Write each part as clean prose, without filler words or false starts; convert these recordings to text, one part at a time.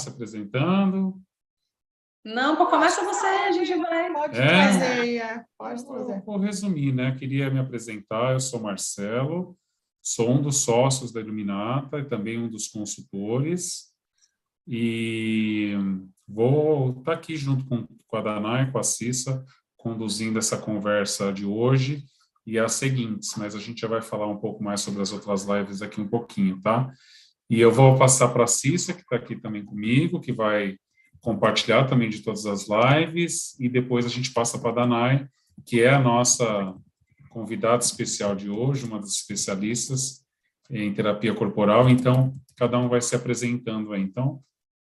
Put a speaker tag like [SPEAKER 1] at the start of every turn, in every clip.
[SPEAKER 1] se apresentando?
[SPEAKER 2] Não, começa você, a gente vai.
[SPEAKER 3] Pode trazer, pode trazer.
[SPEAKER 1] Vou resumir, né? Queria me apresentar, eu sou Marcelo, sou um dos sócios da Iluminata e também um dos consultores, e vou estar aqui junto com a Danai e com a Cissa, conduzindo essa conversa de hoje e as seguintes, mas a gente já vai falar um pouco mais sobre as outras lives daqui um pouquinho, tá? E eu vou passar para a Cissa, que está aqui também comigo, que vai compartilhar também de todas as lives, e depois a gente passa para a Danai, que é a nossa convidada especial de hoje, uma das especialistas em terapia corporal. Então, cada um vai se apresentando aí. Então,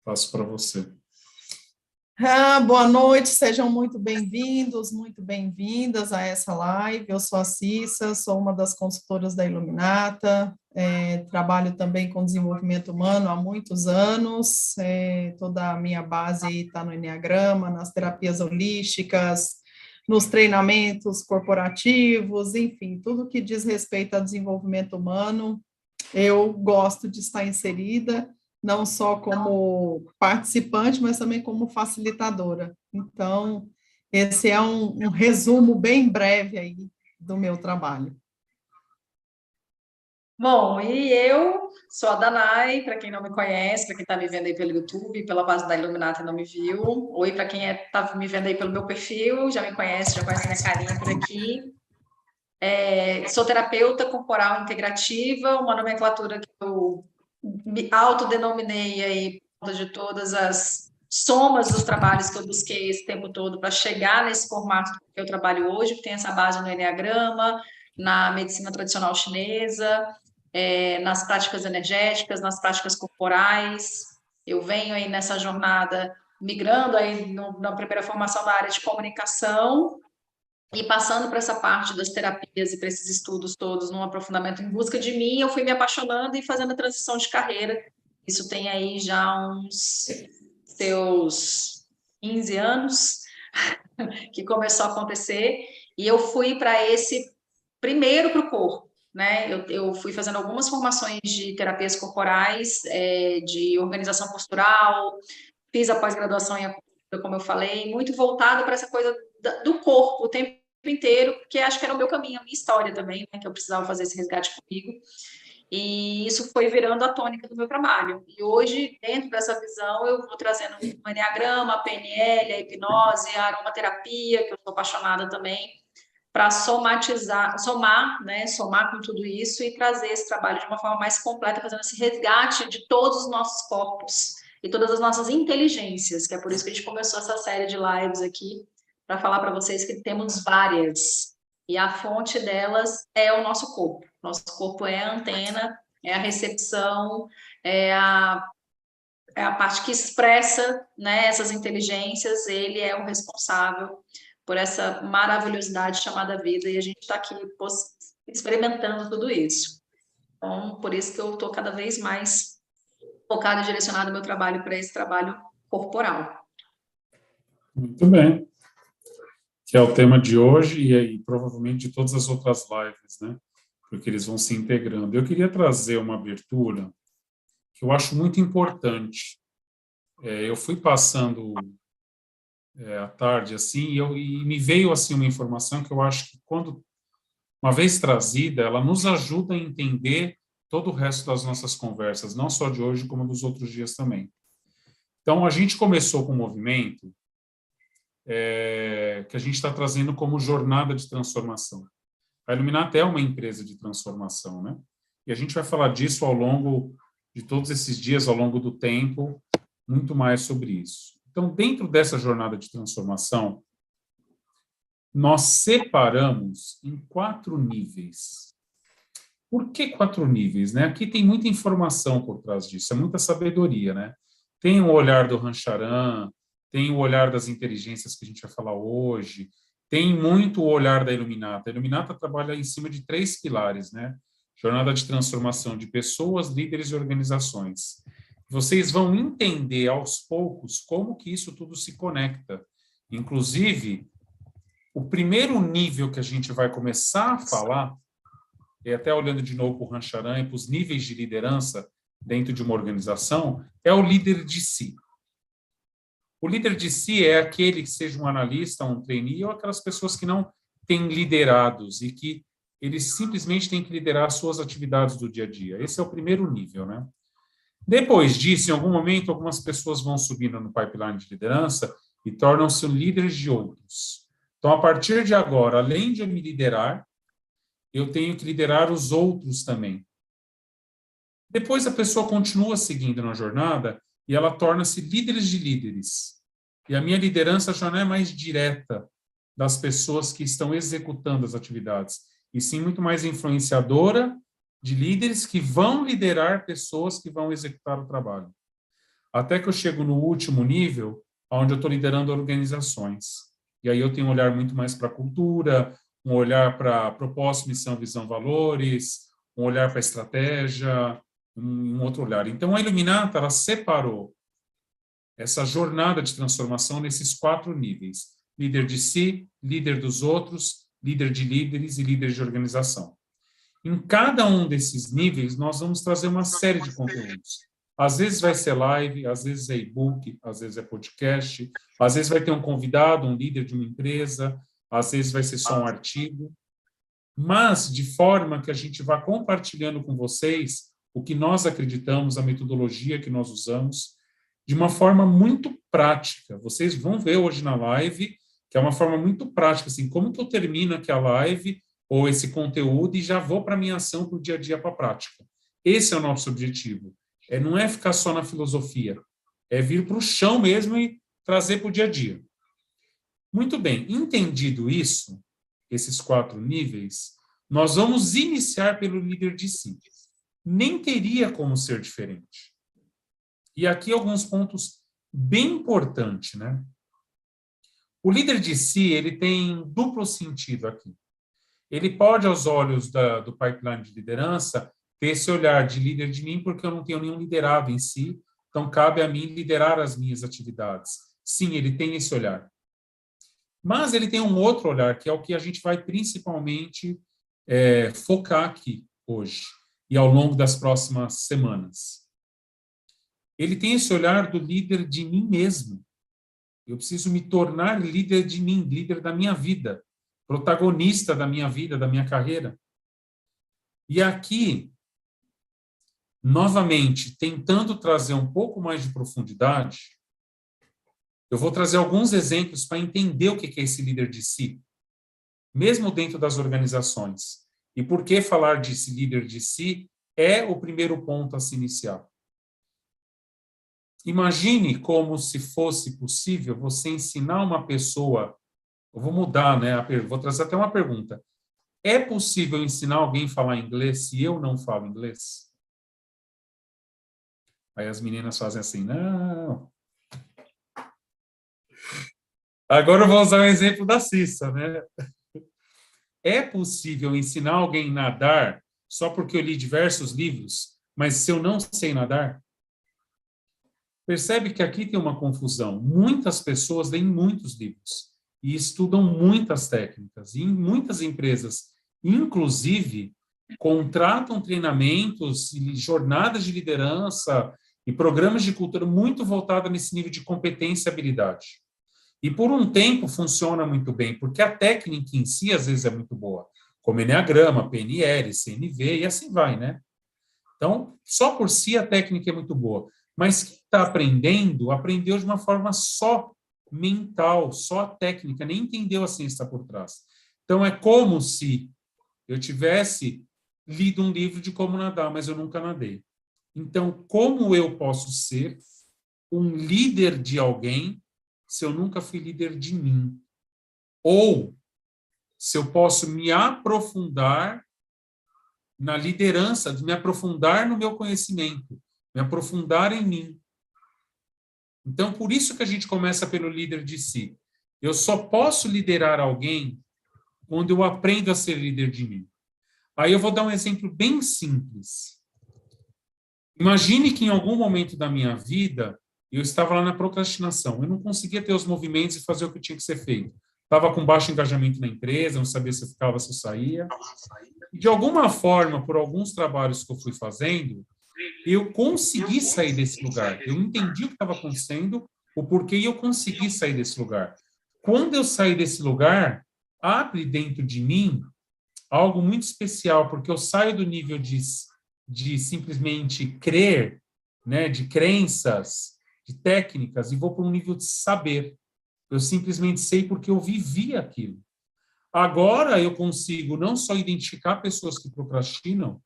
[SPEAKER 1] passo para você.
[SPEAKER 3] Boa noite, sejam muito bem-vindos, muito bem-vindas a essa live. Eu sou a Cissa, sou uma das consultoras da Iluminata, trabalho também com desenvolvimento humano há muitos anos, toda a minha base está no Enneagrama, nas terapias holísticas, nos treinamentos corporativos, enfim, tudo que diz respeito a desenvolvimento humano, eu gosto de estar inserida, não só como participante, mas também como facilitadora. Então, esse é um resumo bem breve aí do meu trabalho.
[SPEAKER 2] Bom, e eu sou a Danai, para quem não me conhece, para quem está me vendo aí pelo YouTube, pela base da Iluminata e não me viu. Oi, para quem está me vendo aí pelo meu perfil, já me conhece, já conhece minha carinha por aqui. Sou terapeuta corporal integrativa, uma nomenclatura que eu me autodenominei aí por conta de todas as somas dos trabalhos que eu busquei esse tempo todo para chegar nesse formato que eu trabalho hoje, que tem essa base no Enneagrama, na medicina tradicional chinesa, nas práticas energéticas, nas práticas corporais. Eu venho aí nessa jornada migrando aí na primeira formação da área de comunicação e passando para essa parte das terapias e para esses estudos todos, num aprofundamento em busca de mim, eu fui me apaixonando e fazendo a transição de carreira. Isso tem aí já uns seus 15 anos que começou a acontecer, e eu fui para esse primeiro para o corpo, né? Eu fui fazendo algumas formações de terapias corporais, de organização postural, fiz a pós-graduação em acupuntura, como eu falei, muito voltado para essa coisa do corpo o tempo inteiro, porque acho que era o meu caminho, a minha história também, né, que eu precisava fazer esse resgate comigo. E isso foi virando a tônica do meu trabalho. E hoje, dentro dessa visão, eu vou trazendo o Enneagrama, a PNL, a hipnose, a aromaterapia, que eu sou apaixonada também, para somatizar, somar com tudo isso e trazer esse trabalho de uma forma mais completa, fazendo esse resgate de todos os nossos corpos e todas as nossas inteligências, que é por isso que a gente começou essa série de lives aqui, para falar para vocês que temos várias, e a fonte delas é o nosso corpo. Nosso corpo é a antena, é a recepção, é a parte que expressa, né, essas inteligências, ele é o responsável por essa maravilhosidade chamada vida, e a gente está aqui experimentando tudo isso. Então, por isso que eu estou cada vez mais focado e direcionado o meu trabalho para esse trabalho corporal.
[SPEAKER 1] Muito bem. Que é o tema de hoje e provavelmente de todas as outras lives, né? Porque eles vão se integrando. Eu queria trazer uma abertura que eu acho muito importante. Eu fui passando à tarde assim e me veio assim uma informação que eu acho que quando uma vez trazida, ela nos ajuda a entender todo o resto das nossas conversas, não só de hoje como dos outros dias também. Então a gente começou com um movimento que a gente está trazendo como jornada de transformação. A Iluminata é uma empresa de transformação, né? E a gente vai falar disso ao longo de todos esses dias, ao longo do tempo, muito mais sobre isso. Então, dentro dessa jornada de transformação, nós separamos em 4 níveis. Por que 4 níveis, né? Aqui tem muita informação por trás disso, é muita sabedoria, né? Tem o olhar do Rancharan, tem o olhar das inteligências que a gente vai falar hoje, tem muito o olhar da Iluminata. A Iluminata trabalha em cima de 3 pilares, né? Jornada de transformação de pessoas, líderes e organizações. Vocês vão entender aos poucos como que isso tudo se conecta. Inclusive, o primeiro nível que a gente vai começar a falar, e até olhando de novo para o Rancharan e para os níveis de liderança dentro de uma organização, é o líder de si. O líder de si é aquele que seja um analista, um trainee, ou aquelas pessoas que não têm liderados e que eles simplesmente têm que liderar as suas atividades do dia a dia. Esse é o primeiro nível, né? Depois disso, em algum momento, algumas pessoas vão subindo no pipeline de liderança e tornam-se líderes de outros. Então, a partir de agora, além de eu me liderar, eu tenho que liderar os outros também. Depois, a pessoa continua seguindo na jornada e ela torna-se líderes de líderes. E a minha liderança já não é mais direta das pessoas que estão executando as atividades, e sim muito mais influenciadora de líderes que vão liderar pessoas que vão executar o trabalho. Até que eu chego no último nível, onde eu estou liderando organizações. E aí eu tenho um olhar muito mais para a cultura, um olhar para propósito, missão, visão, valores, um olhar para a estratégia, um outro olhar. Então, a Iluminata, ela separou essa jornada de transformação nesses 4 níveis: líder de si, líder dos outros, líder de líderes e líder de organização. Em cada um desses níveis, nós vamos trazer uma série de conteúdos. Às vezes vai ser live, às vezes é e-book, às vezes é podcast, às vezes vai ter um convidado, um líder de uma empresa, às vezes vai ser só um artigo, mas de forma que a gente vá compartilhando com vocês o que nós acreditamos, a metodologia que nós usamos, de uma forma muito prática. Vocês vão ver hoje na live, que é uma forma muito prática, assim, como que eu termino aqui a live ou esse conteúdo e já vou para a minha ação, para o dia a dia, para a prática. Esse é o nosso objetivo. Não é ficar só na filosofia, é vir para o chão mesmo e trazer para o dia a dia. Muito bem, entendido isso, esses 4 níveis, nós vamos iniciar pelo líder de si. Nem teria como ser diferente. E aqui alguns pontos bem importantes, né? O líder de si, ele tem duplo sentido aqui. Ele pode, aos olhos do pipeline de liderança, ter esse olhar de líder de mim, porque eu não tenho nenhum liderado em si, então cabe a mim liderar as minhas atividades. Sim, ele tem esse olhar. Mas ele tem um outro olhar, que é o que a gente vai principalmente focar aqui hoje e ao longo das próximas semanas. Ele tem esse olhar do líder de mim mesmo. Eu preciso me tornar líder de mim, líder da minha vida, protagonista da minha vida, da minha carreira. E aqui, novamente, tentando trazer um pouco mais de profundidade, eu vou trazer alguns exemplos para entender o que é esse líder de si, mesmo dentro das organizações. E por que falar desse líder de si é o primeiro ponto a se iniciar. Imagine como se fosse possível você ensinar uma pessoa, eu vou mudar, né? Vou trazer até uma pergunta. É possível ensinar alguém a falar inglês se eu não falo inglês? Aí as meninas fazem assim, não. Agora eu vou usar o exemplo da Cissa, né? É possível ensinar alguém a nadar só porque eu li diversos livros, mas se eu não sei nadar? Percebe que aqui tem uma confusão. Muitas pessoas leem muitos livros e estudam muitas técnicas. E em muitas empresas, inclusive, contratam treinamentos e jornadas de liderança e programas de cultura muito voltados nesse nível de competência e habilidade. E por um tempo funciona muito bem, porque a técnica em si, às vezes, é muito boa, como Enneagrama, PNL, CNV, e assim vai, né? Então, só por si a técnica é muito boa. Mas quem está aprendeu de uma forma só mental, só técnica, nem entendeu a ciência por trás. Então, é como se eu tivesse lido um livro de como nadar, mas eu nunca nadei. Então, como eu posso ser um líder de alguém se eu nunca fui líder de mim? Ou se eu posso me aprofundar na liderança, me aprofundar no meu conhecimento, me aprofundar em mim. Então, por isso que a gente começa pelo líder de si. Eu só posso liderar alguém quando eu aprendo a ser líder de mim. Aí eu vou dar um exemplo bem simples. Imagine que em algum momento da minha vida, eu estava lá na procrastinação. Eu não conseguia ter os movimentos e fazer o que tinha que ser feito. Estava com baixo engajamento na empresa, não sabia se eu ficava, se eu saía. E de alguma forma, por alguns trabalhos que eu fui fazendo, eu consegui sair desse lugar. Eu entendi o que estava acontecendo, o porquê eu consegui sair desse lugar. Quando eu saí desse lugar, abre dentro de mim algo muito especial, porque eu saio do nível de simplesmente crer, né, de crenças, de técnicas, e vou para um nível de saber. Eu simplesmente sei porque eu vivi aquilo. Agora eu consigo não só identificar pessoas que procrastinam,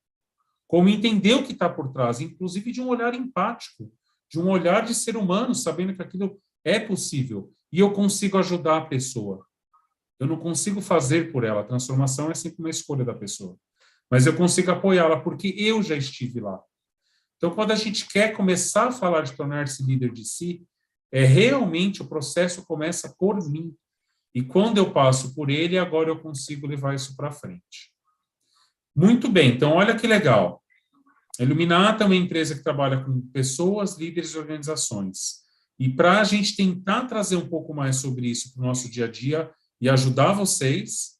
[SPEAKER 1] como entender o que está por trás, inclusive de um olhar empático, de um olhar de ser humano, sabendo que aquilo é possível. E eu consigo ajudar a pessoa. Eu não consigo fazer por ela. A transformação é sempre uma escolha da pessoa. Mas eu consigo apoiá-la porque eu já estive lá. Então, quando a gente quer começar a falar de tornar-se líder de si, realmente o processo começa por mim. E quando eu passo por ele, agora eu consigo levar isso para frente. Muito bem, então olha que legal. A Iluminata é uma empresa que trabalha com pessoas, líderes e organizações. E para a gente tentar trazer um pouco mais sobre isso para o nosso dia a dia e ajudar vocês,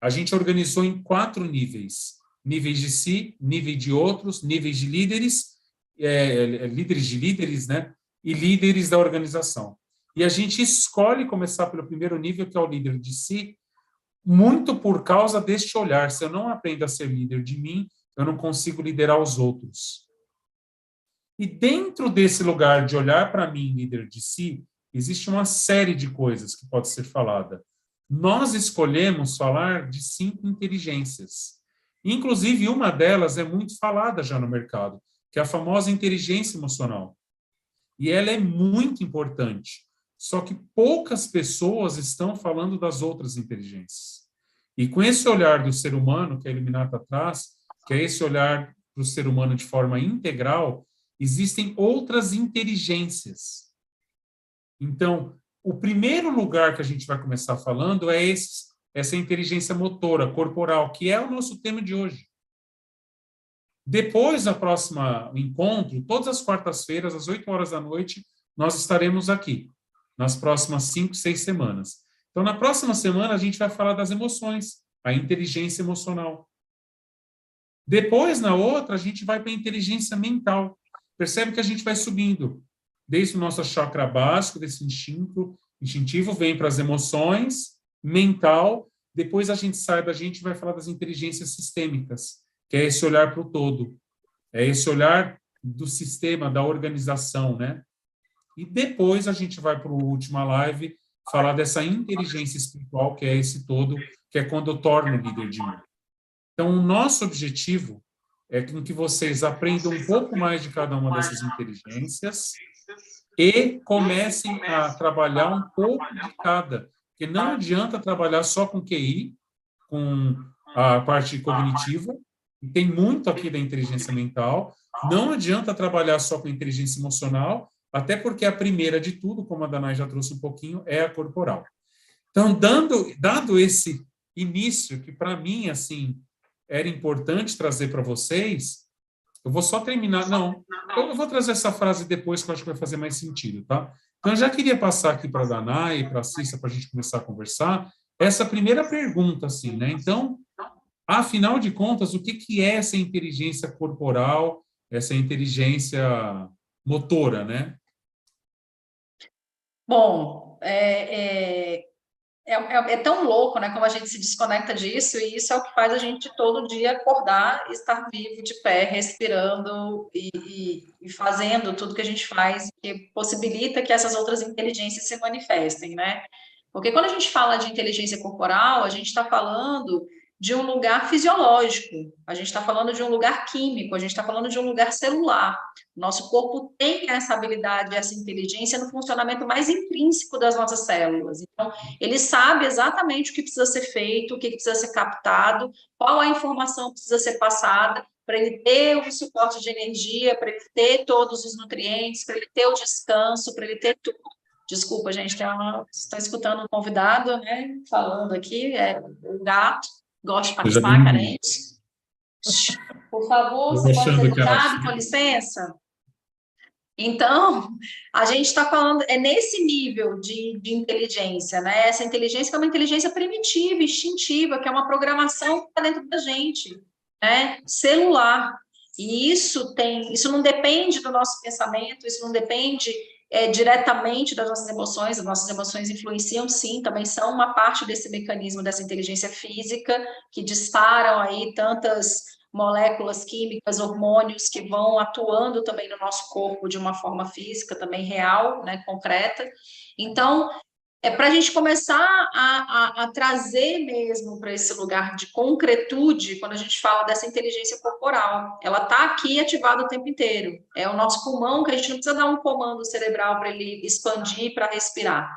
[SPEAKER 1] a gente organizou em 4 níveis. Níveis de si, níveis de outros, níveis de líderes, líderes de líderes, né? E líderes da organização. E a gente escolhe começar pelo primeiro nível, que é o líder de si, muito por causa deste olhar. Se eu não aprendo a ser líder de mim, eu não consigo liderar os outros. E dentro desse lugar de olhar para mim, líder de si, existe uma série de coisas que pode ser falada. Nós escolhemos falar de 5 inteligências. Inclusive, uma delas é muito falada já no mercado, que é a famosa inteligência emocional. E ela é muito importante. Só que poucas pessoas estão falando das outras inteligências. E com esse olhar do ser humano que a Iluminata traz, que é esse olhar para o ser humano de forma integral, existem outras inteligências. Então, o primeiro lugar que a gente vai começar falando é essa inteligência motora, corporal, que é o nosso tema de hoje. Depois, no próximo encontro, todas as quartas-feiras, às 8 horas da noite, nós estaremos aqui, nas próximas 5, 6 semanas. Então, na próxima semana, a gente vai falar das emoções, a inteligência emocional. Depois, na outra, a gente vai para a inteligência mental. Percebe que a gente vai subindo, desde o nosso chakra básico, desse instintivo, vem para as emoções, mental, depois a gente sai da gente e vai falar das inteligências sistêmicas, que é esse olhar para o todo, é esse olhar do sistema, da organização, né? E depois a gente vai para a última live falar dessa inteligência espiritual, que é esse todo, que é quando eu torno líder de mim. Então, o nosso objetivo é que vocês aprendam um pouco mais de cada uma dessas inteligências e comecem a trabalhar um pouco de cada. Porque não adianta trabalhar só com QI, com a parte cognitiva, e tem muito aqui da inteligência mental. Não adianta trabalhar só com inteligência emocional, até porque a primeira de tudo, como a Danai já trouxe um pouquinho, é a corporal. Então, dado esse início, que para mim, assim, era importante trazer para vocês, eu vou só terminar. Não, eu vou trazer essa frase depois, que eu acho que vai fazer mais sentido, tá? Então, eu já queria passar aqui para a Danai e para a Cissa, para a gente começar a conversar, essa primeira pergunta, assim, né? Então, afinal de contas, o que é essa inteligência corporal, essa inteligência motora, né?
[SPEAKER 2] Bom, é tão louco, né, como a gente se desconecta disso, e isso é o que faz a gente todo dia acordar e estar vivo, de pé, respirando e fazendo tudo que a gente faz, que possibilita que essas outras inteligências se manifestem, né? Porque quando a gente fala de inteligência corporal, a gente está falando de um lugar fisiológico, a gente está falando de um lugar químico, a gente está falando de um lugar celular. Nosso corpo tem essa habilidade, essa inteligência no funcionamento mais intrínseco das nossas células. Então, ele sabe exatamente o que precisa ser feito, o que precisa ser captado, qual a informação precisa ser passada, para ele ter o suporte de energia, para ele ter todos os nutrientes, para ele ter o descanso, para ele ter tudo. Desculpa, gente, está escutando um convidado, né, falando aqui, o gato, gosta de participar, carente. Por favor, você pode ser educado, com licença? Então, a gente está falando, é nesse nível de inteligência, né? Essa inteligência que é uma inteligência primitiva, instintiva, que é uma programação que está dentro da gente, né? Celular. E isso não depende do nosso pensamento, isso não depende diretamente das nossas emoções. As nossas emoções influenciam, sim, também são uma parte desse mecanismo dessa inteligência física, que disparam aí tantas moléculas químicas, hormônios que vão atuando também no nosso corpo de uma forma física, também real, né, concreta. Então, para a gente começar a trazer mesmo para esse lugar de concretude, quando a gente fala dessa inteligência corporal, ela está aqui ativada o tempo inteiro. É o nosso pulmão, que a gente não precisa dar um comando cerebral para ele expandir, para respirar.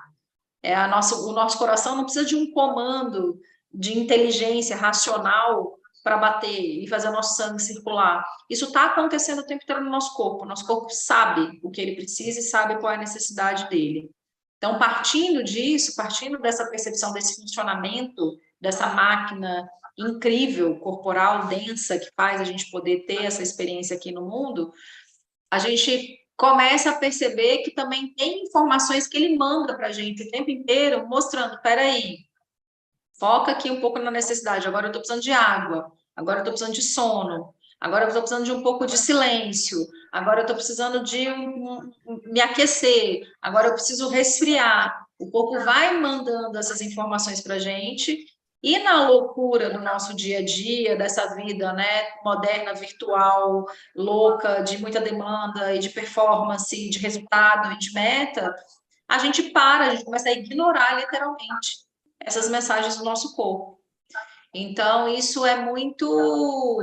[SPEAKER 2] O nosso coração não precisa de um comando de inteligência racional para bater e fazer o nosso sangue circular. Isso está acontecendo o tempo inteiro no nosso corpo. O nosso corpo sabe o que ele precisa e sabe qual é a necessidade dele. Então, partindo disso, partindo dessa percepção, desse funcionamento, dessa máquina incrível, corporal, densa, que faz a gente poder ter essa experiência aqui no mundo, a gente começa a perceber que também tem informações que ele manda para a gente o tempo inteiro, mostrando, peraí, foca aqui um pouco na necessidade, agora eu estou precisando de água, agora eu estou precisando de sono, agora eu estou precisando de um pouco de silêncio, agora eu estou precisando de me aquecer, agora eu preciso resfriar. O corpo vai mandando essas informações para a gente, e na loucura do nosso dia a dia, dessa vida, né, moderna, virtual, louca, de muita demanda e de performance, de resultado e de meta, a gente começa a ignorar literalmente essas mensagens do nosso corpo. Então, isso é muito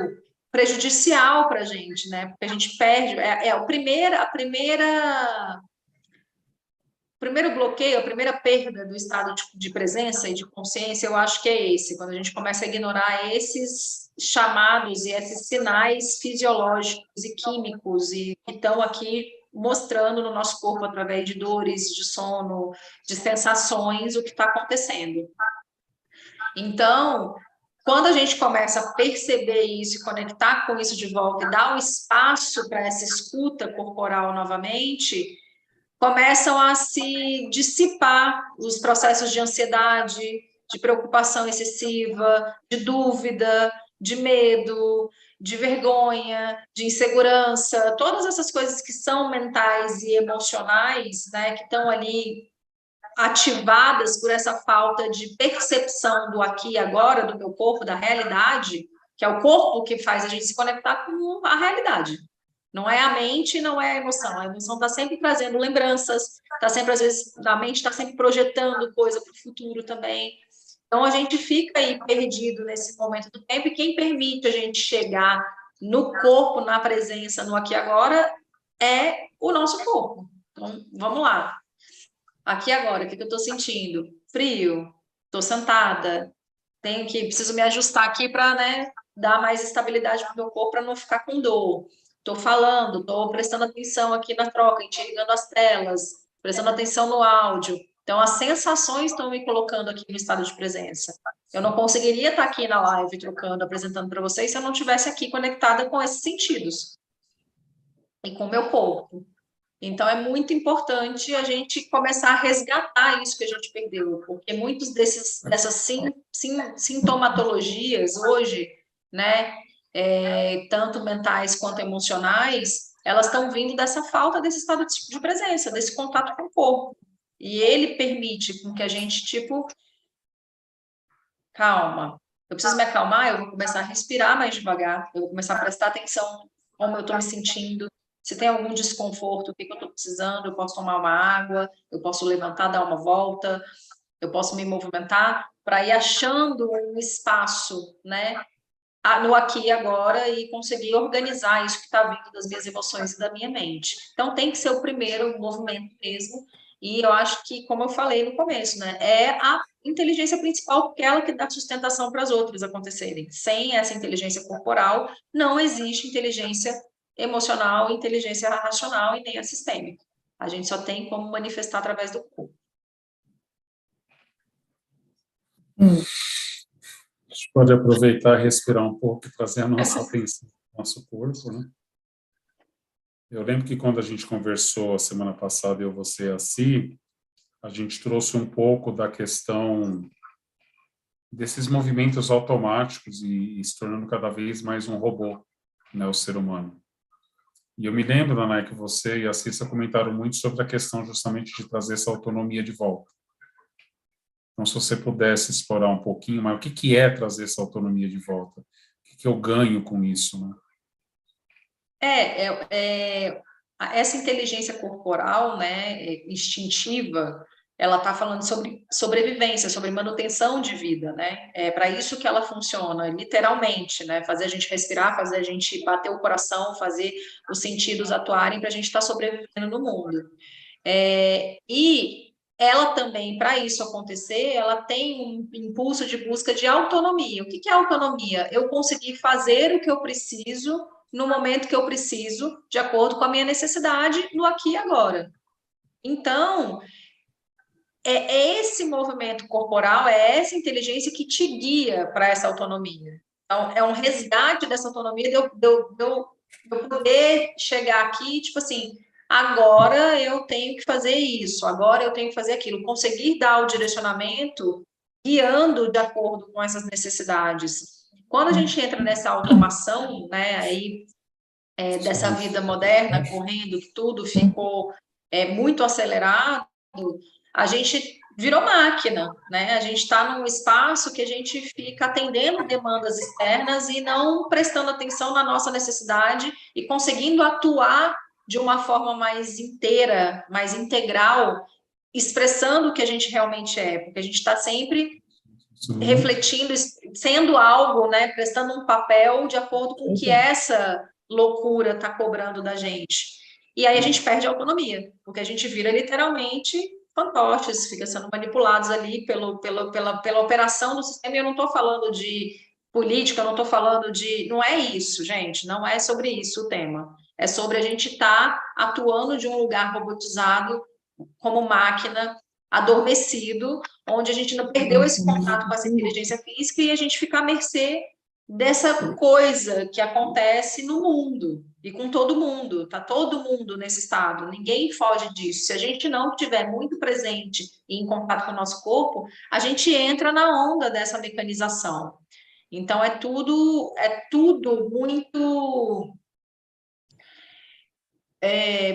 [SPEAKER 2] prejudicial para a gente, né? Porque a gente perde, o primeiro bloqueio, a primeira perda do estado de presença e de consciência, eu acho que é esse, quando a gente começa a ignorar esses chamados e esses sinais fisiológicos e químicos e que estão aqui mostrando no nosso corpo, através de dores, de sono, de sensações, o que está acontecendo. Então, quando a gente começa a perceber isso, conectar com isso de volta e dar um espaço para essa escuta corporal novamente, começam a se dissipar os processos de ansiedade, de preocupação excessiva, de dúvida, de medo, de vergonha, de insegurança, todas essas coisas que são mentais e emocionais, né, que estão ali ativadas por essa falta de percepção do aqui e agora, do meu corpo, da realidade, que é o corpo que faz a gente se conectar com a realidade. Não é a mente, não é a emoção está sempre trazendo lembranças, está sempre, às vezes, a mente está sempre projetando coisa para o futuro também. Então, a gente fica aí perdido nesse momento do tempo, e quem permite a gente chegar no corpo, na presença, no aqui e agora, é o nosso corpo. Então, vamos lá. Aqui agora, o que eu estou sentindo? Frio, estou sentada, preciso me ajustar aqui para, né, dar mais estabilidade para o meu corpo, para não ficar com dor. Estou falando, estou prestando atenção aqui na troca, enxergando as telas, prestando atenção no áudio. Então, as sensações estão me colocando aqui no estado de presença. Eu não conseguiria estar aqui na live, trocando, apresentando para vocês, se eu não estivesse aqui conectada com esses sentidos e com o meu corpo. Então, é muito importante a gente começar a resgatar isso que a gente perdeu, porque muitas dessas sintomatologias hoje, né, tanto mentais quanto emocionais, elas estão vindo dessa falta desse estado de presença, desse contato com o corpo. E ele permite com que a gente, calma, eu preciso me acalmar, eu vou começar a respirar mais devagar, eu vou começar a prestar atenção como eu estou me sentindo. Se tem algum desconforto, o que eu estou precisando, eu posso tomar uma água, eu posso levantar, dar uma volta, eu posso me movimentar para ir achando um espaço, né, no aqui e agora, e conseguir organizar isso que está vindo das minhas emoções e da minha mente. Então, tem que ser o primeiro movimento mesmo, e eu acho que, como eu falei no começo, né, é a inteligência principal, porque é ela que dá sustentação para as outras acontecerem. Sem essa inteligência corporal, não existe inteligência emocional, inteligência racional e nem a sistêmica. A gente só tem como manifestar através do corpo.
[SPEAKER 1] A gente pode aproveitar e respirar um pouco e trazer a nossa atenção ao nosso corpo, né? Eu lembro que quando a gente conversou a semana passada, eu, você e a Si, a gente trouxe um pouco da questão desses movimentos automáticos e se tornando cada vez mais um robô, né, o ser humano. E eu me lembro, Danai, que você e a Cissa comentaram muito sobre a questão justamente de trazer essa autonomia de volta. Então, se você pudesse explorar um pouquinho, mas o que é trazer essa autonomia de volta? O que eu ganho com isso, né?
[SPEAKER 2] Essa inteligência corporal, né, instintiva, ela está falando sobre sobrevivência, sobre manutenção de vida, né? É para isso que ela funciona, literalmente, né? Fazer a gente respirar, fazer a gente bater o coração, fazer os sentidos atuarem para a gente estar sobrevivendo no mundo. E ela também, para isso acontecer, ela tem um impulso de busca de autonomia. O que é autonomia? Eu conseguir fazer o que eu preciso no momento que eu preciso, de acordo com a minha necessidade, no aqui e agora. Então, é esse movimento corporal, é essa inteligência que te guia para essa autonomia. Então, é um resgate dessa autonomia de eu poder chegar aqui, tipo assim, agora eu tenho que fazer isso, agora eu tenho que fazer aquilo, conseguir dar o direcionamento guiando de acordo com essas necessidades. Quando a gente entra nessa automação, né, aí, dessa vida moderna, correndo, que tudo ficou muito acelerado, a gente virou máquina, né? A gente está num espaço que a gente fica atendendo demandas externas e não prestando atenção na nossa necessidade e conseguindo atuar de uma forma mais inteira, mais integral, expressando o que a gente realmente é, porque a gente está sempre refletindo, sendo algo, né? Prestando um papel de acordo com o que essa loucura está cobrando da gente. E aí a gente perde a autonomia, porque a gente vira literalmente fantoches, fica sendo manipulados ali pela operação do sistema, e eu não estou falando de política, eu não estou falando de... Não é isso, gente, não é sobre isso o tema. É sobre a gente estar atuando de um lugar robotizado, como máquina, adormecido, onde a gente não perdeu esse contato com essa inteligência física e a gente fica à mercê dessa coisa que acontece no mundo e com todo mundo, está todo mundo nesse estado, ninguém foge disso. Se a gente não estiver muito presente e em contato com o nosso corpo, a gente entra na onda dessa mecanização. Então, é tudo muito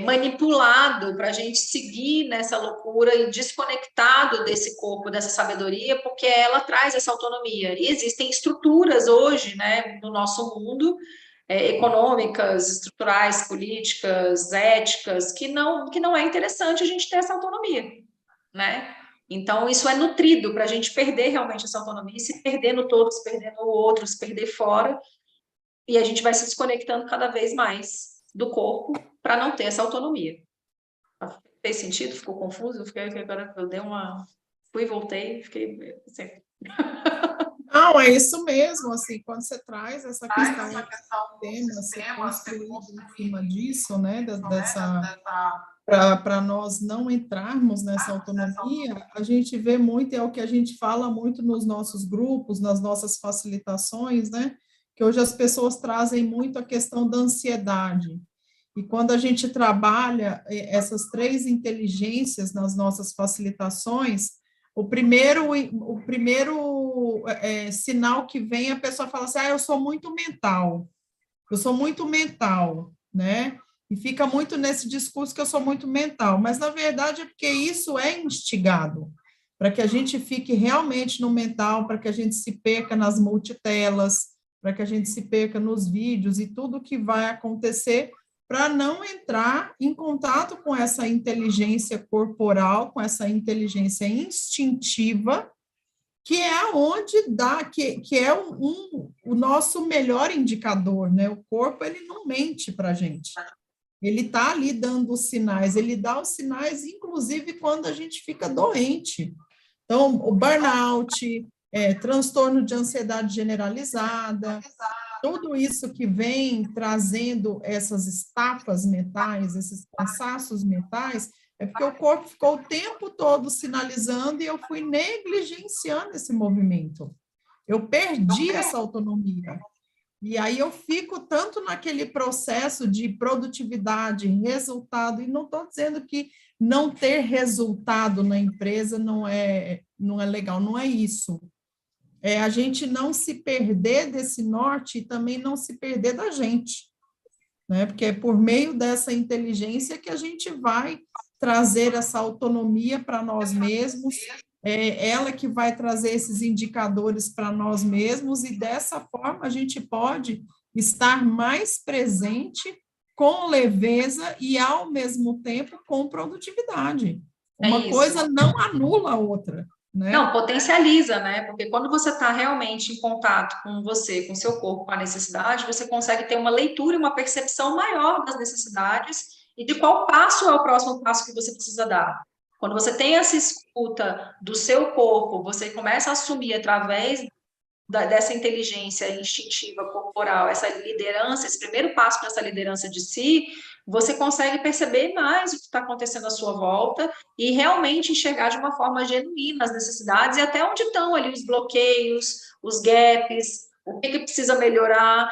[SPEAKER 2] manipulado para a gente seguir nessa loucura e desconectado desse corpo, dessa sabedoria, porque ela traz essa autonomia. E existem estruturas hoje, né, no nosso mundo, econômicas, estruturais, políticas, éticas, que não é interessante a gente ter essa autonomia, né? Então, isso é nutrido para a gente perder realmente essa autonomia, e se perder no todo, se perder no outro, se perder fora, e a gente vai se desconectando cada vez mais do corpo para não ter essa autonomia. Fez sentido? Ficou confuso? Agora eu dei uma... Fui, voltei, fiquei... Assim.
[SPEAKER 3] Não, é isso mesmo, assim, quando você traz essa questão do tema, você construído em cima disso, né, para nós não entrarmos nessa autonomia, a gente vê muito, é o que a gente fala muito nos nossos grupos, nas nossas facilitações, né, que hoje as pessoas trazem muito a questão da ansiedade. E quando a gente trabalha essas três inteligências nas nossas facilitações, o primeiro sinal que vem, a pessoa fala assim, eu sou muito mental, né? E fica muito nesse discurso que eu sou muito mental, mas na verdade é porque isso é instigado, para que a gente fique realmente no mental, para que a gente se perca nas multitelas, para que a gente se perca nos vídeos e tudo que vai acontecer, para não entrar em contato com essa inteligência corporal, com essa inteligência instintiva, que é onde dá, que é o nosso melhor indicador, né? O corpo, ele não mente para a gente. Ele está ali dando os sinais, ele dá os sinais, inclusive, quando a gente fica doente. Então, o burnout, transtorno de ansiedade generalizada, tudo isso que vem trazendo essas estafas mentais, esses cansaços mentais, é porque o corpo ficou o tempo todo sinalizando e eu fui negligenciando esse movimento. Eu perdi essa autonomia. E aí eu fico tanto naquele processo de produtividade, resultado, e não estou dizendo que não ter resultado na empresa não é legal, não é isso. É a gente não se perder desse norte e também não se perder da gente. né? Porque é por meio dessa inteligência que a gente vai trazer essa autonomia para nós mesmos, é ela que vai trazer esses indicadores para nós mesmos, e dessa forma a gente pode estar mais presente, com leveza e, ao mesmo tempo, com produtividade. Uma coisa não anula a outra, né?
[SPEAKER 2] Não, potencializa, né? Porque quando você está realmente em contato com você, com o seu corpo, com a necessidade, você consegue ter uma leitura e uma percepção maior das necessidades e de qual passo é o próximo passo que você precisa dar. Quando você tem essa escuta do seu corpo, você começa a assumir através dessa inteligência instintiva corporal, essa liderança, esse primeiro passo para essa liderança de si, você consegue perceber mais o que está acontecendo à sua volta e realmente enxergar de uma forma genuína as necessidades e até onde estão ali os bloqueios, os gaps, o que precisa melhorar.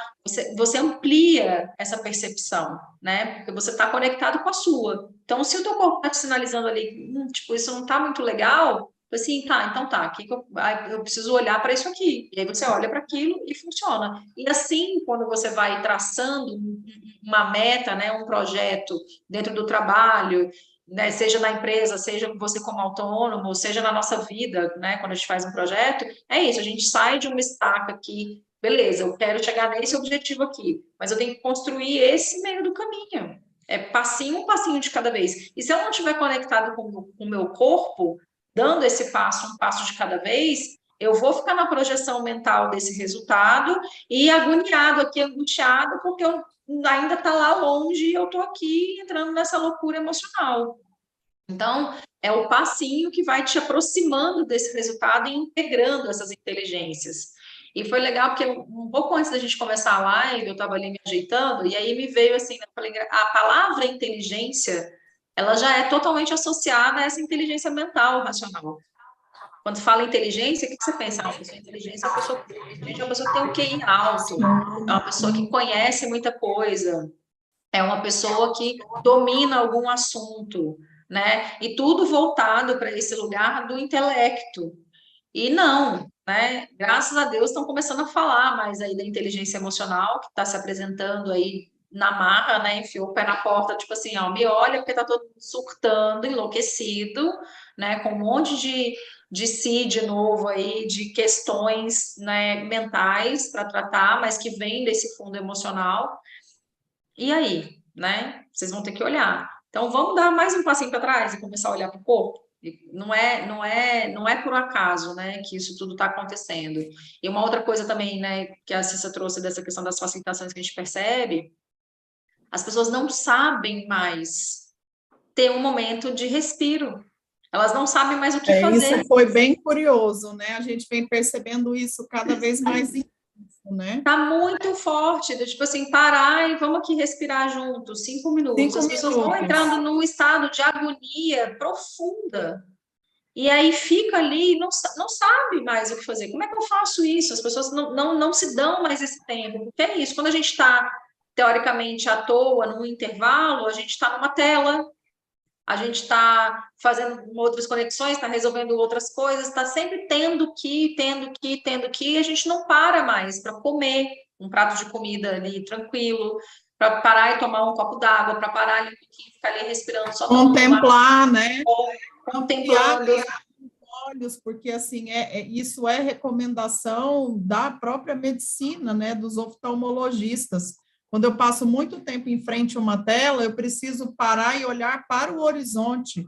[SPEAKER 2] Você amplia essa percepção, né? Porque você está conectado com a sua. Então, se o teu corpo está te sinalizando ali, tipo, isso não está muito legal, assim, tá, então tá, eu preciso olhar para isso aqui. E aí você olha para aquilo e funciona. E assim, quando você vai traçando uma meta, né, um projeto dentro do trabalho, né, seja na empresa, seja você como autônomo, seja na nossa vida, né, quando a gente faz um projeto, é isso, a gente sai de uma estaca aqui, beleza, eu quero chegar nesse objetivo aqui, mas eu tenho que construir esse meio do caminho. É passinho, um passinho de cada vez. E se eu não estiver conectado com o meu corpo, dando esse passo, um passo de cada vez, eu vou ficar na projeção mental desse resultado e agoniado aqui, angustiado, porque eu ainda está lá longe e eu estou aqui entrando nessa loucura emocional. Então, é o passinho que vai te aproximando desse resultado e integrando essas inteligências. E foi legal, porque um pouco antes da gente começar a live, eu estava ali me ajeitando, e aí me veio assim, a palavra inteligência, ela já é totalmente associada a essa inteligência mental, racional. Quando fala inteligência, o que você pensa? Uma pessoa inteligente é uma pessoa que tem um QI alto, é uma pessoa que conhece muita coisa, é uma pessoa que domina algum assunto, né? E tudo voltado para esse lugar do intelecto. E não, né? Graças a Deus estão começando a falar mais aí da inteligência emocional, que está se apresentando aí na marra, né? Enfiou o pé na porta, tipo assim, ó, me olha, porque está todo mundo surtando, enlouquecido, né? Com um monte de si de novo aí, de questões, né, mentais para tratar, mas que vem desse fundo emocional. E aí, né? Vocês vão ter que olhar. Então, vamos dar mais um passinho para trás e começar a olhar para o corpo. Não é por acaso, né, que isso tudo está acontecendo. E uma outra coisa também, né, que a Cissa trouxe dessa questão das facilitações que a gente percebe, as pessoas não sabem mais ter um momento de respiro. Elas não sabem mais o que fazer.
[SPEAKER 3] Isso foi bem curioso, né? A gente vem percebendo isso cada vez mais intenso, né?
[SPEAKER 2] Tá muito forte, tipo assim, parar e vamos aqui respirar juntos, 5 minutos. As pessoas vão entrando num estado de agonia profunda. E aí fica ali e não sabe mais o que fazer. Como é que eu faço isso? As pessoas não se dão mais esse tempo. Porque é isso, quando a gente está, teoricamente, à toa, num intervalo, a gente está numa tela, a gente está fazendo outras conexões, está resolvendo outras coisas, está sempre tendo que, e a gente não para mais para comer um prato de comida ali tranquilo, para parar e tomar um copo d'água, para parar ali um pouquinho, ficar ali respirando, só
[SPEAKER 3] contemplar, né?
[SPEAKER 2] Contemplando
[SPEAKER 3] olhos, porque assim isso é recomendação da própria medicina, né? Dos oftalmologistas. Quando eu passo muito tempo em frente a uma tela, eu preciso parar e olhar para o horizonte,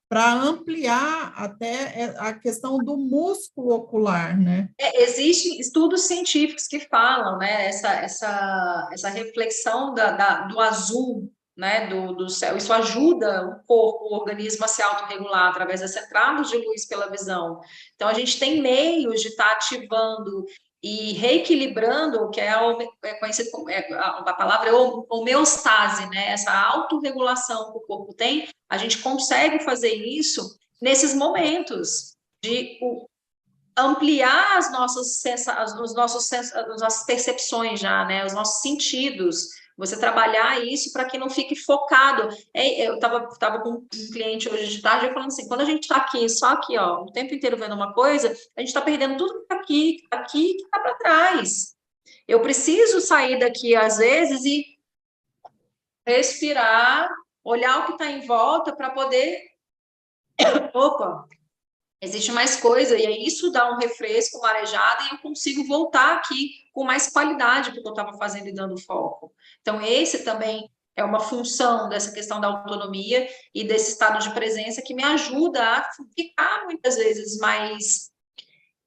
[SPEAKER 3] para ampliar até a questão do músculo ocular, né?
[SPEAKER 2] Existem estudos científicos que falam, né, essa reflexão do azul, né, do céu, isso ajuda o corpo, o organismo a se autorregular através das entradas de luz pela visão. Então, a gente tem meios de estar ativando e reequilibrando, que é conhecido como, a palavra é homeostase, né, essa autorregulação que o corpo tem, a gente consegue fazer isso nesses momentos de ampliar as nossas percepções já, né, os nossos sentidos, você trabalhar isso para que não fique focado. Eu estava com um cliente hoje de tarde falando assim, quando a gente está aqui, só aqui, ó, o tempo inteiro vendo uma coisa, a gente está perdendo tudo que está aqui, que está para trás. Eu preciso sair daqui, às vezes, e respirar, olhar o que está em volta para poder... Opa, existe mais coisa, e aí isso dá um refresco, uma arejada, e eu consigo voltar aqui com mais qualidade do que eu estava fazendo e dando foco. Então, esse também é uma função dessa questão da autonomia e desse estado de presença que me ajuda a ficar, muitas vezes, mais...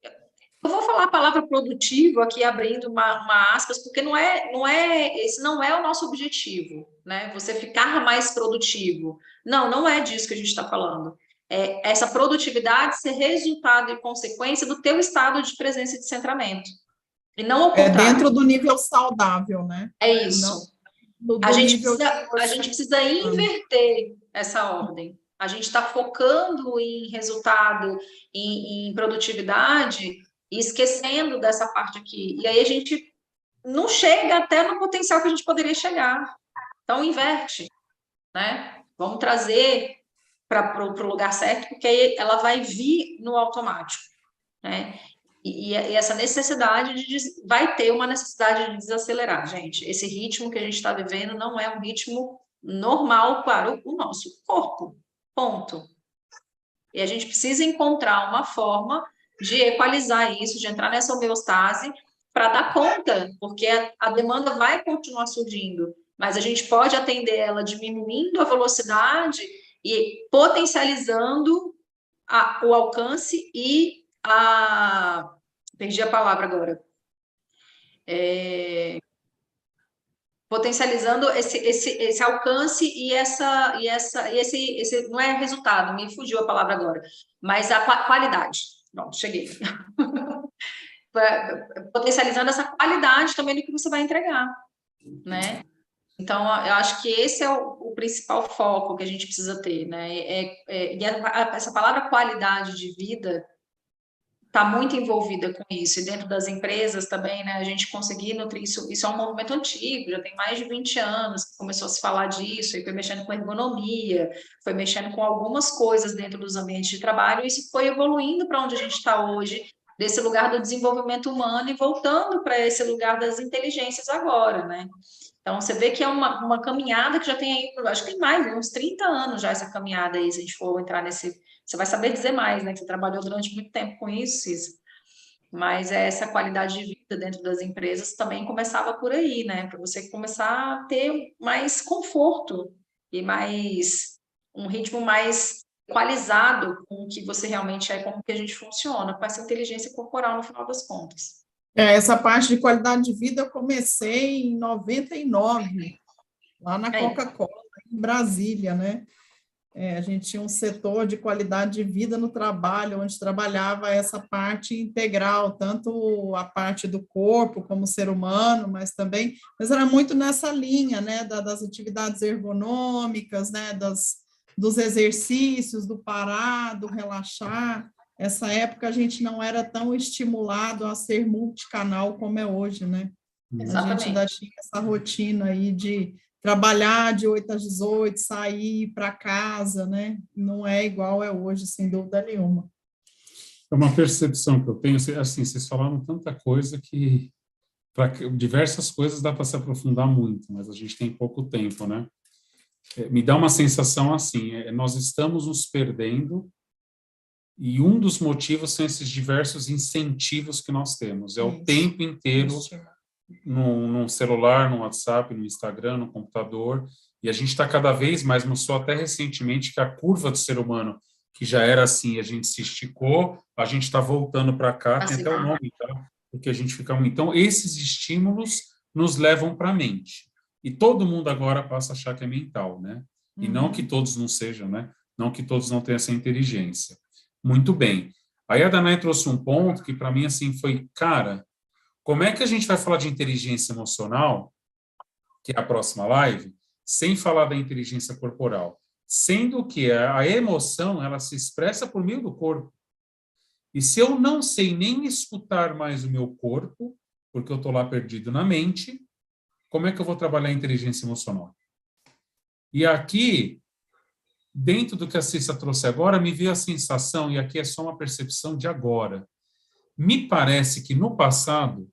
[SPEAKER 2] Eu vou falar a palavra produtivo aqui, abrindo uma aspas, porque esse não é o nosso objetivo, né? Você ficar mais produtivo. Não é disso que a gente está falando. É essa produtividade ser resultado e consequência do teu estado de presença e de centramento. E não ao contrário.
[SPEAKER 3] É dentro do nível saudável, né?
[SPEAKER 2] É isso. A gente precisa inverter essa ordem. A gente está focando em resultado, em produtividade, e esquecendo dessa parte aqui. E aí a gente não chega até no potencial que a gente poderia chegar. Então, inverte, né? Vamos trazer para o lugar certo, porque aí ela vai vir no automático, né? E essa necessidade vai ter uma necessidade de desacelerar, gente. Esse ritmo que a gente está vivendo não é um ritmo normal para o nosso corpo, ponto. E a gente precisa encontrar uma forma de equalizar isso, de entrar nessa homeostase para dar conta, porque a demanda vai continuar surgindo, mas a gente pode atender ela diminuindo a velocidade e potencializando o alcance e perdi a palavra agora. Potencializando esse alcance e esse não é resultado, me fugiu a palavra agora, mas a qualidade. Pronto, cheguei. Potencializando essa qualidade também do que você vai entregar, né? Então, eu acho que esse é o principal foco que a gente precisa ter, né? Essa palavra qualidade de vida está muito envolvida com isso, e dentro das empresas também, né, a gente conseguir nutrir isso é um movimento antigo, já tem mais de 20 anos que começou a se falar disso, e foi mexendo com ergonomia, foi mexendo com algumas coisas dentro dos ambientes de trabalho, e isso foi evoluindo para onde a gente está hoje, desse lugar do desenvolvimento humano e voltando para esse lugar das inteligências agora, né? Então, você vê que é uma caminhada que já tem aí, acho que tem mais, uns 30 anos já essa caminhada aí, se a gente for entrar nesse... Você vai saber dizer mais, né? Que você trabalhou durante muito tempo com isso, Cícero. Mas essa qualidade de vida dentro das empresas também começava por aí, né? Para você começar a ter mais conforto e um ritmo mais equalizado com o que você realmente é, como que a gente funciona, com essa inteligência corporal no final das contas.
[SPEAKER 3] Essa parte de qualidade de vida eu comecei em 99, lá na Coca-Cola, em Brasília, né? A gente tinha um setor de qualidade de vida no trabalho, onde trabalhava essa parte integral, tanto a parte do corpo como ser humano, mas era muito nessa linha, né, das atividades ergonômicas, né, dos exercícios, do parar, do relaxar. Essa época a gente não era tão estimulado a ser multicanal como é hoje, né?
[SPEAKER 2] Exatamente.
[SPEAKER 3] A gente ainda tinha essa rotina aí de trabalhar de 8 às 18, sair para casa, né? Não é igual é hoje, sem dúvida nenhuma.
[SPEAKER 1] É uma percepção que eu tenho, assim, vocês falaram tanta coisa que, para diversas coisas dá para se aprofundar muito, mas a gente tem pouco tempo, né? Me dá uma sensação assim, nós estamos nos perdendo e um dos motivos são esses diversos incentivos que nós temos. É o tempo inteiro num celular, no WhatsApp, no Instagram, no computador, e a gente está cada vez mais, mostrou até recentemente que a curva do ser humano, que já era assim, a gente se esticou, a gente está voltando para cá, tem até o nome, tá? Porque a gente fica... Então, esses estímulos nos levam para a mente. E todo mundo agora passa a achar que é mental, né? E não que todos não sejam, né? Não que todos não tenham essa inteligência. Muito bem. Aí a Danai trouxe um ponto que, para mim, assim, foi, cara, como é que a gente vai falar de inteligência emocional, que é a próxima live, sem falar da inteligência corporal? Sendo que a emoção, ela se expressa por meio do corpo. E se eu não sei nem escutar mais o meu corpo, porque eu estou lá perdido na mente, como é que eu vou trabalhar a inteligência emocional? E aqui, dentro do que a Cissa trouxe agora, me veio a sensação, e aqui é só uma percepção de agora, me parece que no passado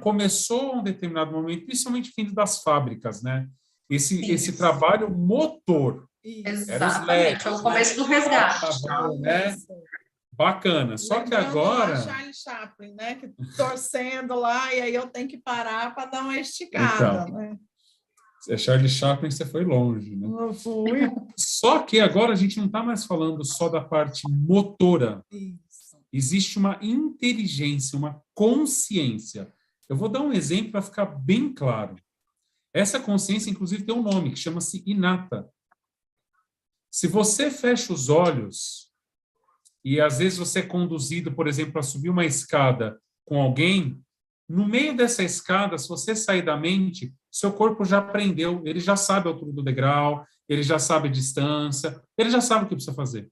[SPEAKER 1] começou a um determinado momento, principalmente vindo das fábricas, né? esse trabalho motor.
[SPEAKER 2] Exatamente, foi o começo do resgate.
[SPEAKER 1] Né? Bacana. Só que agora...
[SPEAKER 3] Charlie Chaplin, né? Que torcendo lá, e aí eu tenho que parar para dar uma esticada.
[SPEAKER 1] Então,
[SPEAKER 3] né?
[SPEAKER 1] É Charlie Chaplin, você foi longe, né?
[SPEAKER 3] Eu fui.
[SPEAKER 1] Só que agora a gente não está mais falando só da parte motora.
[SPEAKER 3] Isso.
[SPEAKER 1] Existe uma inteligência, uma consciência. Eu vou dar um exemplo para ficar bem claro. Essa consciência, inclusive, tem um nome, que chama-se inata. Se você fecha os olhos e, às vezes, você é conduzido, por exemplo, a subir uma escada com alguém, no meio dessa escada, se você sair da mente, seu corpo já aprendeu, ele já sabe a altura do degrau, ele já sabe a distância, ele já sabe o que precisa fazer.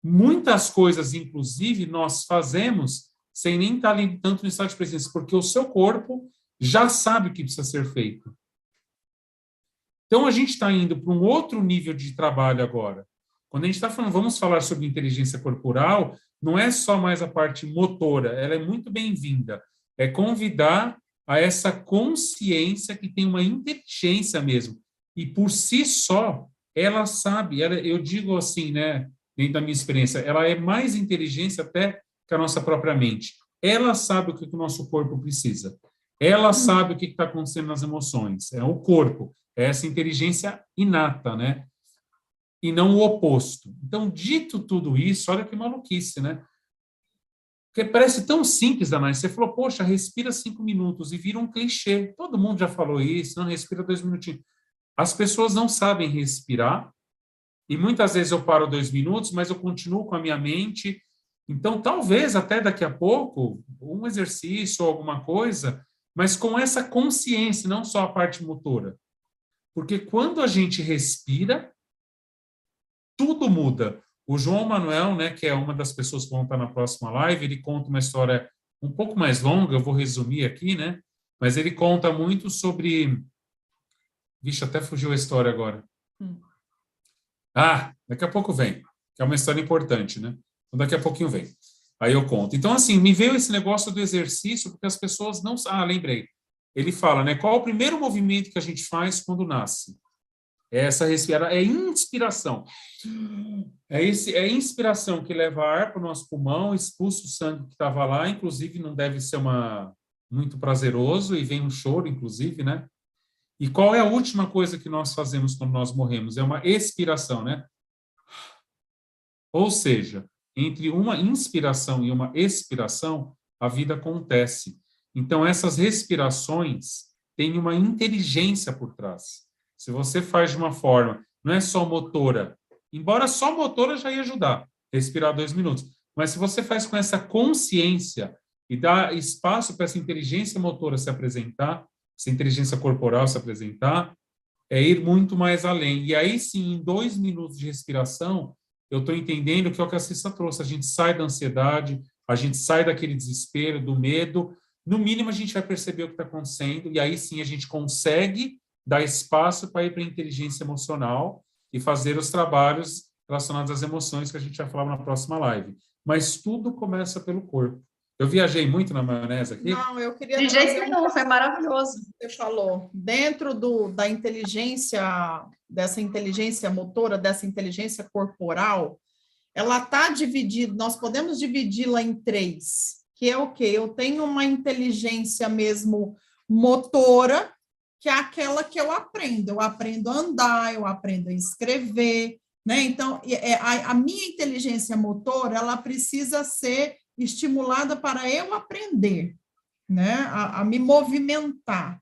[SPEAKER 1] Muitas coisas, inclusive, nós fazemos sem nem estar ali tanto no estado de presença, porque o seu corpo já sabe o que precisa ser feito. Então, a gente está indo para um outro nível de trabalho agora. Quando a gente está falando, vamos falar sobre inteligência corporal, não é só mais a parte motora, ela é muito bem-vinda. É convidar a essa consciência que tem uma inteligência mesmo. E, por si só, ela sabe, eu digo assim, né, dentro da minha experiência, ela é mais inteligência até que a nossa própria mente. Ela sabe o que o nosso corpo precisa. Ela sabe o que está acontecendo nas emoções. É o corpo. É essa inteligência inata, né? E não o oposto. Então, dito tudo isso, olha que maluquice, né? Porque parece tão simples, Danai. Você falou, poxa, respira 5 minutos e vira um clichê. Todo mundo já falou isso, não respira 2 minutinhos. As pessoas não sabem respirar e muitas vezes eu paro 2 minutos, mas eu continuo com a minha mente. Então, talvez até daqui a pouco, um exercício ou alguma coisa, mas com essa consciência, não só a parte motora. Porque quando a gente respira, tudo muda. O João Manuel, né, que é uma das pessoas que vão estar na próxima live, ele conta uma história um pouco mais longa, eu vou resumir aqui, né? Mas ele conta muito sobre... Vixe, até fugiu a história agora. Daqui a pouco vem, que é uma história importante, né? Então, daqui a pouquinho vem. Aí eu conto. Então, assim, me veio esse negócio do exercício, porque as pessoas não... lembrei. Ele fala, né? Qual é o primeiro movimento que a gente faz quando nasce? Essa respirar é inspiração. É inspiração que leva ar para o nosso pulmão, expulsa o sangue que estava lá, inclusive não deve ser muito prazeroso, e vem um choro, inclusive, né? E qual é a última coisa que nós fazemos quando nós morremos? É uma expiração, né? Ou seja, entre uma inspiração e uma expiração, a vida acontece. Então, essas respirações têm uma inteligência por trás. Se você faz de uma forma, não é só motora, embora só motora já ia ajudar, respirar 2 minutos, mas se você faz com essa consciência e dá espaço para essa inteligência motora se apresentar, essa inteligência corporal se apresentar, é ir muito mais além. E aí sim, em 2 minutos de respiração, eu estou entendendo que é o que a Cissa trouxe, a gente sai da ansiedade, a gente sai daquele desespero, do medo, no mínimo a gente vai perceber o que está acontecendo, e aí sim a gente consegue dar espaço para ir para a inteligência emocional e fazer os trabalhos relacionados às emoções que a gente vai falar na próxima live. Mas tudo começa pelo corpo. Eu viajei muito na maionese aqui?
[SPEAKER 3] Não, eu queria...
[SPEAKER 2] De jeito nenhum, foi maravilhoso.
[SPEAKER 3] Você falou, dentro da inteligência, dessa inteligência motora, dessa inteligência corporal, ela está dividida, nós podemos dividi-la em 3, que é o quê? Eu tenho uma inteligência mesmo motora, que é aquela que eu aprendo a andar, eu aprendo a escrever, né? Então, a minha inteligência motora, ela precisa ser estimulada para eu aprender, né? A me movimentar.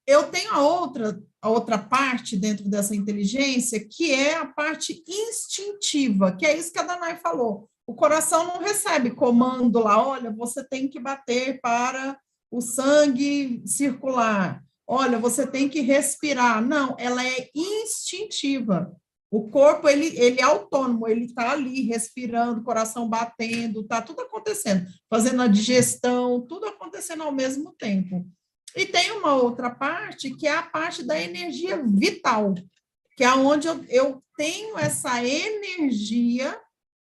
[SPEAKER 3] Eu tenho a outra parte dentro dessa inteligência, que é a parte instintiva, que é isso que a Danai falou. O coração não recebe comando lá, olha, você tem que bater para o sangue circular. Olha, você tem que respirar. Não, ela é instintiva. O corpo, ele é autônomo, ele está ali respirando, coração batendo, está tudo acontecendo, fazendo a digestão, tudo acontecendo ao mesmo tempo. E tem uma outra parte, que é a parte da energia vital, que é onde eu tenho essa energia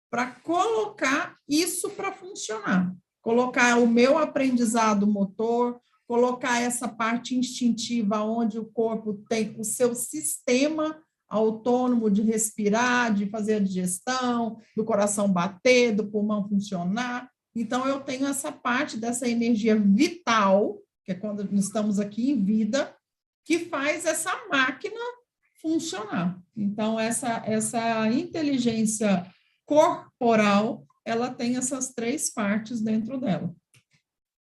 [SPEAKER 3] para colocar isso para funcionar. Colocar o meu aprendizado motor, colocar essa parte instintiva, onde o corpo tem o seu sistema autônomo de respirar, de fazer a digestão, do coração bater, do pulmão funcionar. Então, eu tenho essa parte dessa energia vital, que é quando estamos aqui em vida, que faz essa máquina funcionar. Então, essa inteligência corporal, ela tem essas 3 partes dentro dela.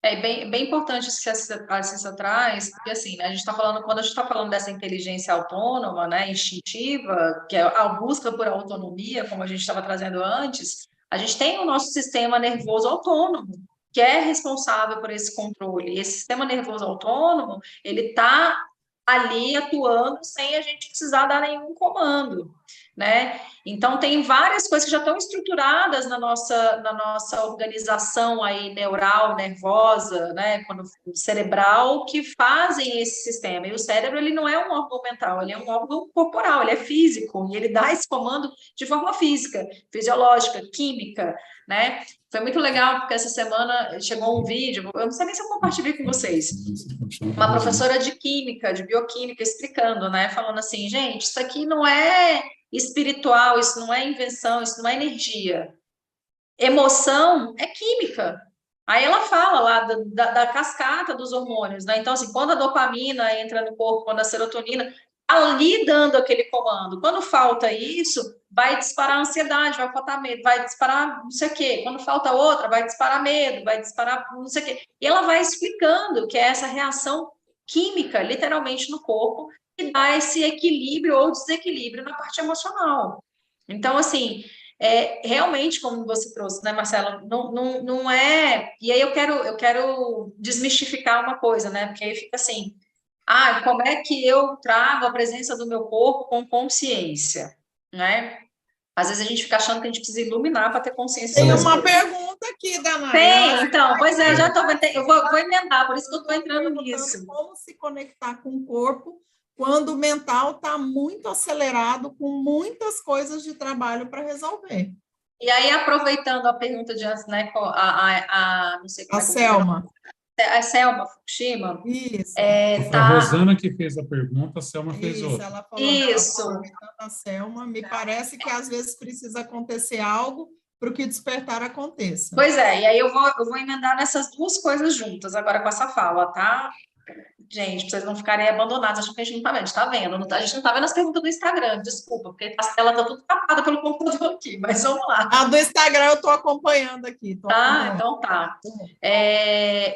[SPEAKER 2] É bem importante isso que a Cissa traz, porque assim, né, quando a gente está falando dessa inteligência autônoma, né, instintiva, que é a busca por autonomia, como a gente estava trazendo antes, a gente tem o nosso sistema nervoso autônomo, que é responsável por esse controle. E esse sistema nervoso autônomo, ele está ali atuando sem a gente precisar dar nenhum comando, né? Então, tem várias coisas que já estão estruturadas na nossa organização aí neural, nervosa, né? Cerebral, que fazem esse sistema. E o cérebro, ele não é um órgão mental, ele é um órgão corporal, ele é físico, e ele dá esse comando de forma física, fisiológica, química, né? Foi muito legal, porque essa semana chegou um vídeo, eu não sei nem se eu compartilhei com vocês, uma professora de química, de bioquímica, explicando, né? Falando assim, gente, isso aqui não é espiritual, isso não é invenção, isso não é energia. Emoção é química. Aí ela fala lá da cascata dos hormônios, né? Então, assim, quando a dopamina entra no corpo, quando a serotonina, ali dando aquele comando. Quando falta isso, vai disparar ansiedade, vai faltar medo, vai disparar não sei o quê. Quando falta outra, vai disparar medo, vai disparar não sei o quê. E ela vai explicando que é essa reação química, literalmente, no corpo, que dá esse equilíbrio ou desequilíbrio na parte emocional. Então, assim, realmente, como você trouxe, né, Marcela, não é... E aí eu quero desmistificar uma coisa, né? Porque aí fica assim, como é que eu trago a presença do meu corpo com consciência, né? Às vezes a gente fica achando que a gente precisa iluminar para ter consciência.
[SPEAKER 3] Tem uma pergunta aqui, Danaia.
[SPEAKER 2] Tem, então, pois é, eu vou emendar, por isso que eu estou entrando nisso.
[SPEAKER 3] Como se conectar com o corpo quando o mental está muito acelerado, com muitas coisas de trabalho para resolver.
[SPEAKER 2] E aí, aproveitando a pergunta de antes, né, não sei como
[SPEAKER 3] a Selma.
[SPEAKER 2] A Selma Fukushima.
[SPEAKER 3] Isso.
[SPEAKER 1] A Rosana que fez a pergunta, a Selma fez outra.
[SPEAKER 3] Ela falou a Selma, me parece que às vezes precisa acontecer algo para o que despertar aconteça.
[SPEAKER 2] Pois é, e aí eu vou emendar nessas 2 coisas juntas agora com essa fala, tá? Gente, pra vocês não ficarem abandonados, acham que a gente não tá vendo, a gente tá vendo, a gente não tá vendo as perguntas do Instagram, desculpa, porque a tela tá tudo tapada pelo computador aqui, mas vamos lá.
[SPEAKER 3] A do Instagram eu tô acompanhando aqui.
[SPEAKER 2] Então tá.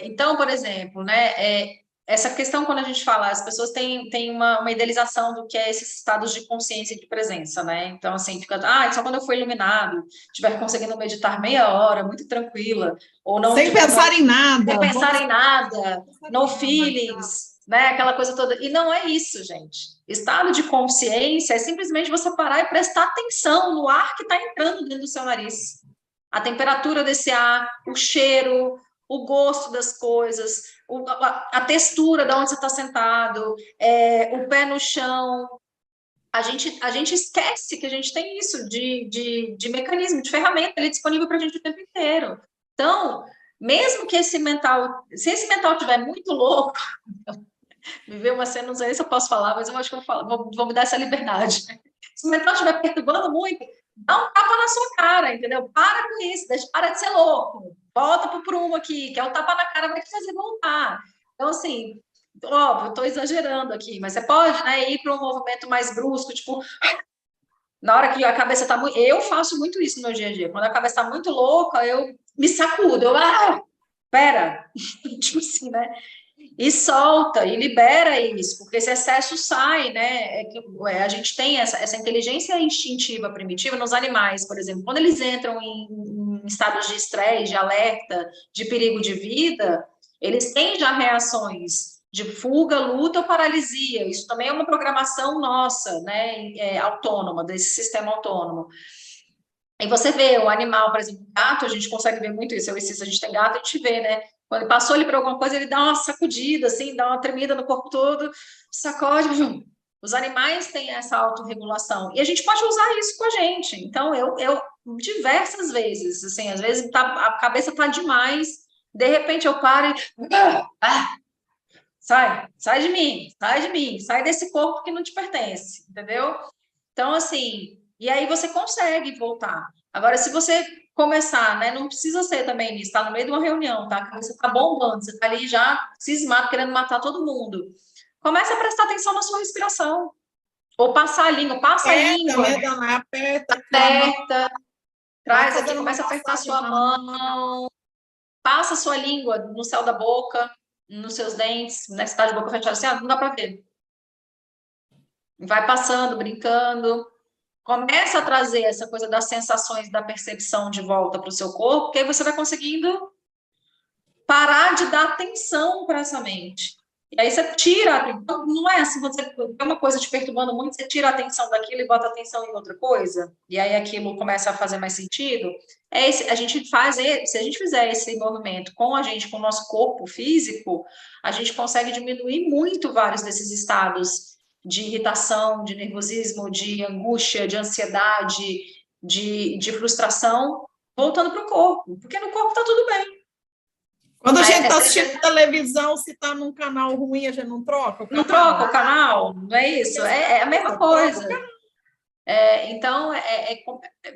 [SPEAKER 2] Então, por exemplo, né, essa questão quando a gente fala, as pessoas têm uma idealização do que é esses estados de consciência e de presença, né? Então, assim, fica, só quando eu for iluminado, estiver conseguindo meditar meia hora, muito tranquila, ou não...
[SPEAKER 3] Sem pensar em nada.
[SPEAKER 2] Sem pensar em nada, no feelings, né? Aquela coisa toda. E não é isso, gente. Estado de consciência é simplesmente você parar e prestar atenção no ar que está entrando dentro do seu nariz. A temperatura desse ar, o cheiro, o gosto das coisas, a textura de onde você está sentado, o pé no chão. A gente esquece que a gente tem isso de mecanismo, de ferramenta ali disponível para a gente o tempo inteiro. Então, mesmo que se esse mental estiver muito louco, me veio uma cena, não sei se eu posso falar, mas eu acho que eu vou me dar essa liberdade. Se o mental estiver perturbando muito, dá um tapa na sua cara, entendeu? Para com isso, para de ser louco. Volta pro prumo aqui, que é o tapa na cara vai te fazer voltar. Então, assim, óbvio, eu estou exagerando aqui, mas você pode, né, ir para um movimento mais brusco, tipo, na hora que a cabeça está muito... Eu faço muito isso no meu dia a dia. Quando a cabeça está muito louca, eu me sacudo. Pera. Tipo assim, né? E solta, e libera isso, porque esse excesso sai, né? A gente tem essa inteligência instintiva primitiva nos animais, por exemplo. Quando eles entram em estados de estresse, de alerta, de perigo de vida, eles têm já reações de fuga, luta ou paralisia. Isso também é uma programação nossa, né, autônoma, desse sistema autônomo. E você vê o animal, por exemplo, gato, a gente consegue ver muito isso. A gente tem gato, a gente vê, né? Quando ele passou ali por alguma coisa, ele dá uma sacudida, assim, dá uma tremida no corpo todo, sacode. Os animais têm essa autorregulação. E a gente pode usar isso com a gente. Então, eu diversas vezes, assim, às vezes a cabeça tá demais, de repente eu paro e... sai de mim, sai desse corpo que não te pertence, entendeu? Então, assim, e aí você consegue voltar. Agora, se você começar, né, não precisa ser também nisso, tá no meio de uma reunião, tá? Que você tá bombando, você tá ali já cismado, querendo matar todo mundo. Começa a prestar atenção na sua respiração. Ou passar a língua, passa a língua.
[SPEAKER 3] Né, Dana? Aperta,
[SPEAKER 2] traz aqui, começa a apertar a sua mão. Passa a sua língua no céu da boca, nos seus dentes, né? Se tá de boca fechada assim, não dá para ver. Vai passando, brincando. Começa a trazer essa coisa das sensações, da percepção de volta para o seu corpo, porque aí você vai conseguindo parar de dar atenção para essa mente. E aí você tira, não é assim, quando você tem uma coisa te perturbando muito, você tira a atenção daquilo e bota a atenção em outra coisa, e aí aquilo começa a fazer mais sentido. A gente faz, se a gente fizer esse movimento com a gente, com o nosso corpo físico, a gente consegue diminuir muito vários desses estados de irritação, de nervosismo, de angústia, de ansiedade, de frustração, voltando para o corpo, porque no corpo está tudo bem.
[SPEAKER 3] Quando a gente está assistindo televisão, se está num canal ruim, a gente não troca o canal?
[SPEAKER 2] Não troca o canal, não é isso? É a mesma coisa. Então,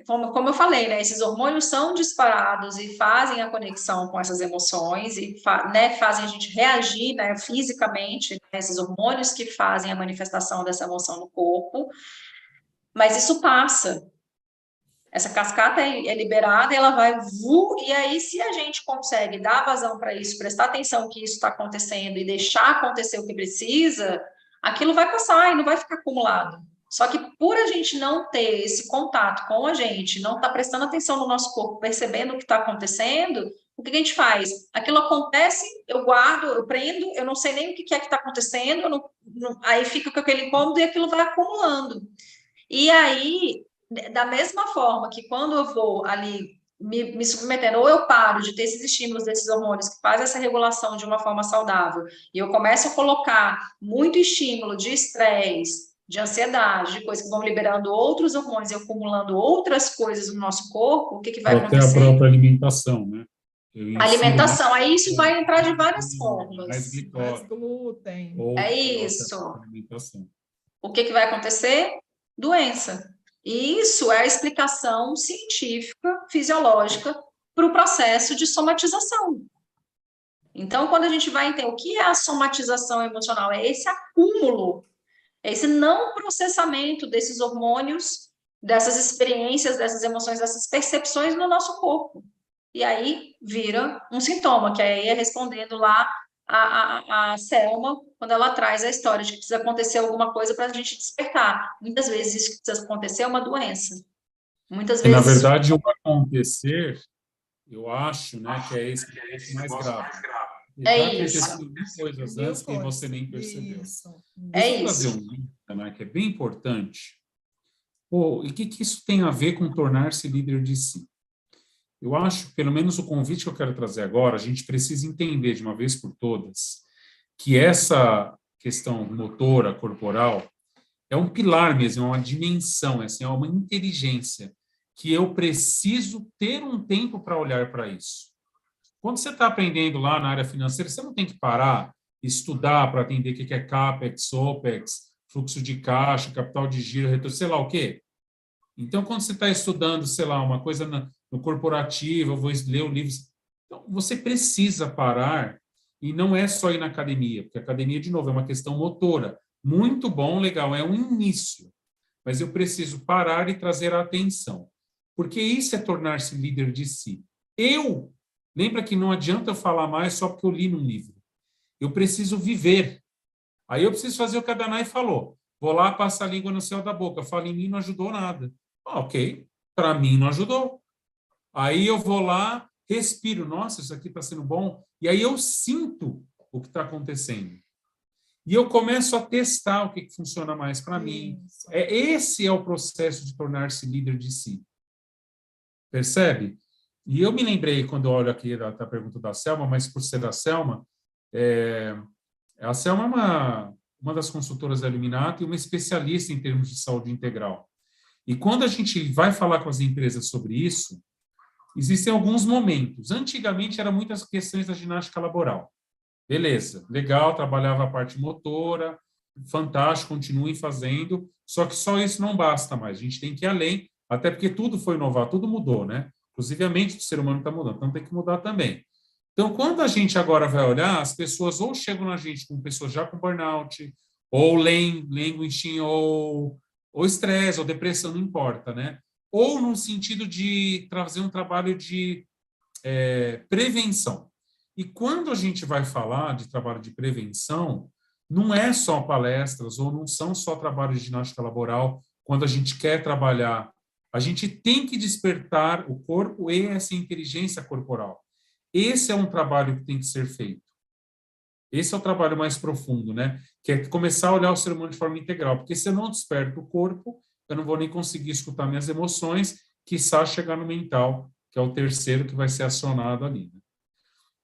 [SPEAKER 2] como eu falei, né, esses hormônios são disparados e fazem a conexão com essas emoções e né, fazem a gente reagir, né, fisicamente, né, esses hormônios que fazem a manifestação dessa emoção no corpo, mas isso passa. Essa cascata é liberada, ela vai, e aí se a gente consegue dar vazão para isso, prestar atenção que isso está acontecendo e deixar acontecer o que precisa, aquilo vai passar e não vai ficar acumulado. Só que por a gente não ter esse contato com a gente, não estar prestando atenção no nosso corpo, percebendo o que está acontecendo, o que a gente faz? Aquilo acontece, eu guardo, eu prendo, eu não sei nem o que é que está acontecendo, aí fica com aquele incômodo e aquilo vai acumulando. E aí, da mesma forma que quando eu vou ali me submetendo, ou eu paro de ter esses estímulos desses hormônios que fazem essa regulação de uma forma saudável, e eu começo a colocar muito estímulo de estresse, de ansiedade, de coisas que vão liberando outros hormônios e acumulando outras coisas no nosso corpo, o que vai acontecer?
[SPEAKER 1] Até a própria alimentação, né?
[SPEAKER 2] Alimentação, aí isso vai entrar de várias formas.
[SPEAKER 3] Mais glúten.
[SPEAKER 2] É isso. O que vai acontecer? Doença. E isso é a explicação científica, fisiológica, para o processo de somatização. Então, quando a gente vai entender o que é a somatização emocional, é esse acúmulo, é esse não processamento desses hormônios, dessas experiências, dessas emoções, dessas percepções no nosso corpo. E aí vira um sintoma, que aí é respondendo lá a Selma, quando ela traz a história de que precisa acontecer alguma coisa para a gente despertar. Muitas vezes isso que precisa acontecer é uma doença. Muitas vezes...
[SPEAKER 1] Na verdade, o acontecer, eu acho, né, que é esse que é mais grave.
[SPEAKER 2] É isso.
[SPEAKER 1] Coisas antes que você nem percebeu.
[SPEAKER 2] É isso.
[SPEAKER 1] Fazer um link, né, que é bem importante. E o que isso tem a ver com tornar-se líder de si? Eu acho, pelo menos o convite que eu quero trazer agora, a gente precisa entender de uma vez por todas que essa questão motora, corporal, é um pilar mesmo, é uma dimensão, assim, é uma inteligência que eu preciso ter um tempo para olhar para isso. Quando você está aprendendo lá na área financeira, você não tem que parar, estudar para entender o que é CAPEX, OPEX, fluxo de caixa, capital de giro, retorno, sei lá o quê. Então, quando você está estudando, sei lá, uma coisa no corporativo, eu vou ler o livro. Então, você precisa parar, e não é só ir na academia, porque a academia, de novo, é uma questão motora. Muito bom, legal, é um início. Mas eu preciso parar e trazer a atenção. Porque isso é tornar-se líder de si. Lembra que não adianta eu falar mais só porque eu li num livro. Eu preciso viver. Aí eu preciso fazer o que a Danai falou. Vou lá, passar a língua no céu da boca. Falo em mim, não ajudou nada. Ok, para mim não ajudou. Aí eu vou lá, respiro. Nossa, isso aqui está sendo bom. E aí eu sinto o que está acontecendo. E eu começo a testar o que funciona mais para mim. Esse é o processo de tornar-se líder de si. Percebe? E eu me lembrei, quando eu olho aqui a pergunta da Selma, mas por ser a Selma é uma das consultoras da Illuminati e uma especialista em termos de saúde integral. E quando a gente vai falar com as empresas sobre isso, existem alguns momentos. Antigamente, eram muitas questões da ginástica laboral. Beleza, legal, trabalhava a parte motora, fantástico, continuem fazendo, só que só isso não basta mais, a gente tem que ir além, até porque tudo foi inovar, tudo mudou, né? Inclusive a mente do ser humano está mudando, então tem que mudar também. Então, quando a gente agora vai olhar, as pessoas ou chegam na gente com pessoas já com burnout, ou languishing, ou estresse, ou depressão, não importa, né? Ou no sentido de trazer um trabalho de prevenção. E quando a gente vai falar de trabalho de prevenção, não é só palestras ou não são só trabalhos de ginástica laboral. Quando a gente quer trabalhar, a gente tem que despertar o corpo e essa inteligência corporal. Esse é um trabalho que tem que ser feito. Esse é o trabalho mais profundo, né? Que é começar a olhar o ser humano de forma integral. Porque se eu não desperto o corpo, eu não vou nem conseguir escutar minhas emoções, quiçá chegar no mental, que é o terceiro que vai ser acionado ali. Né?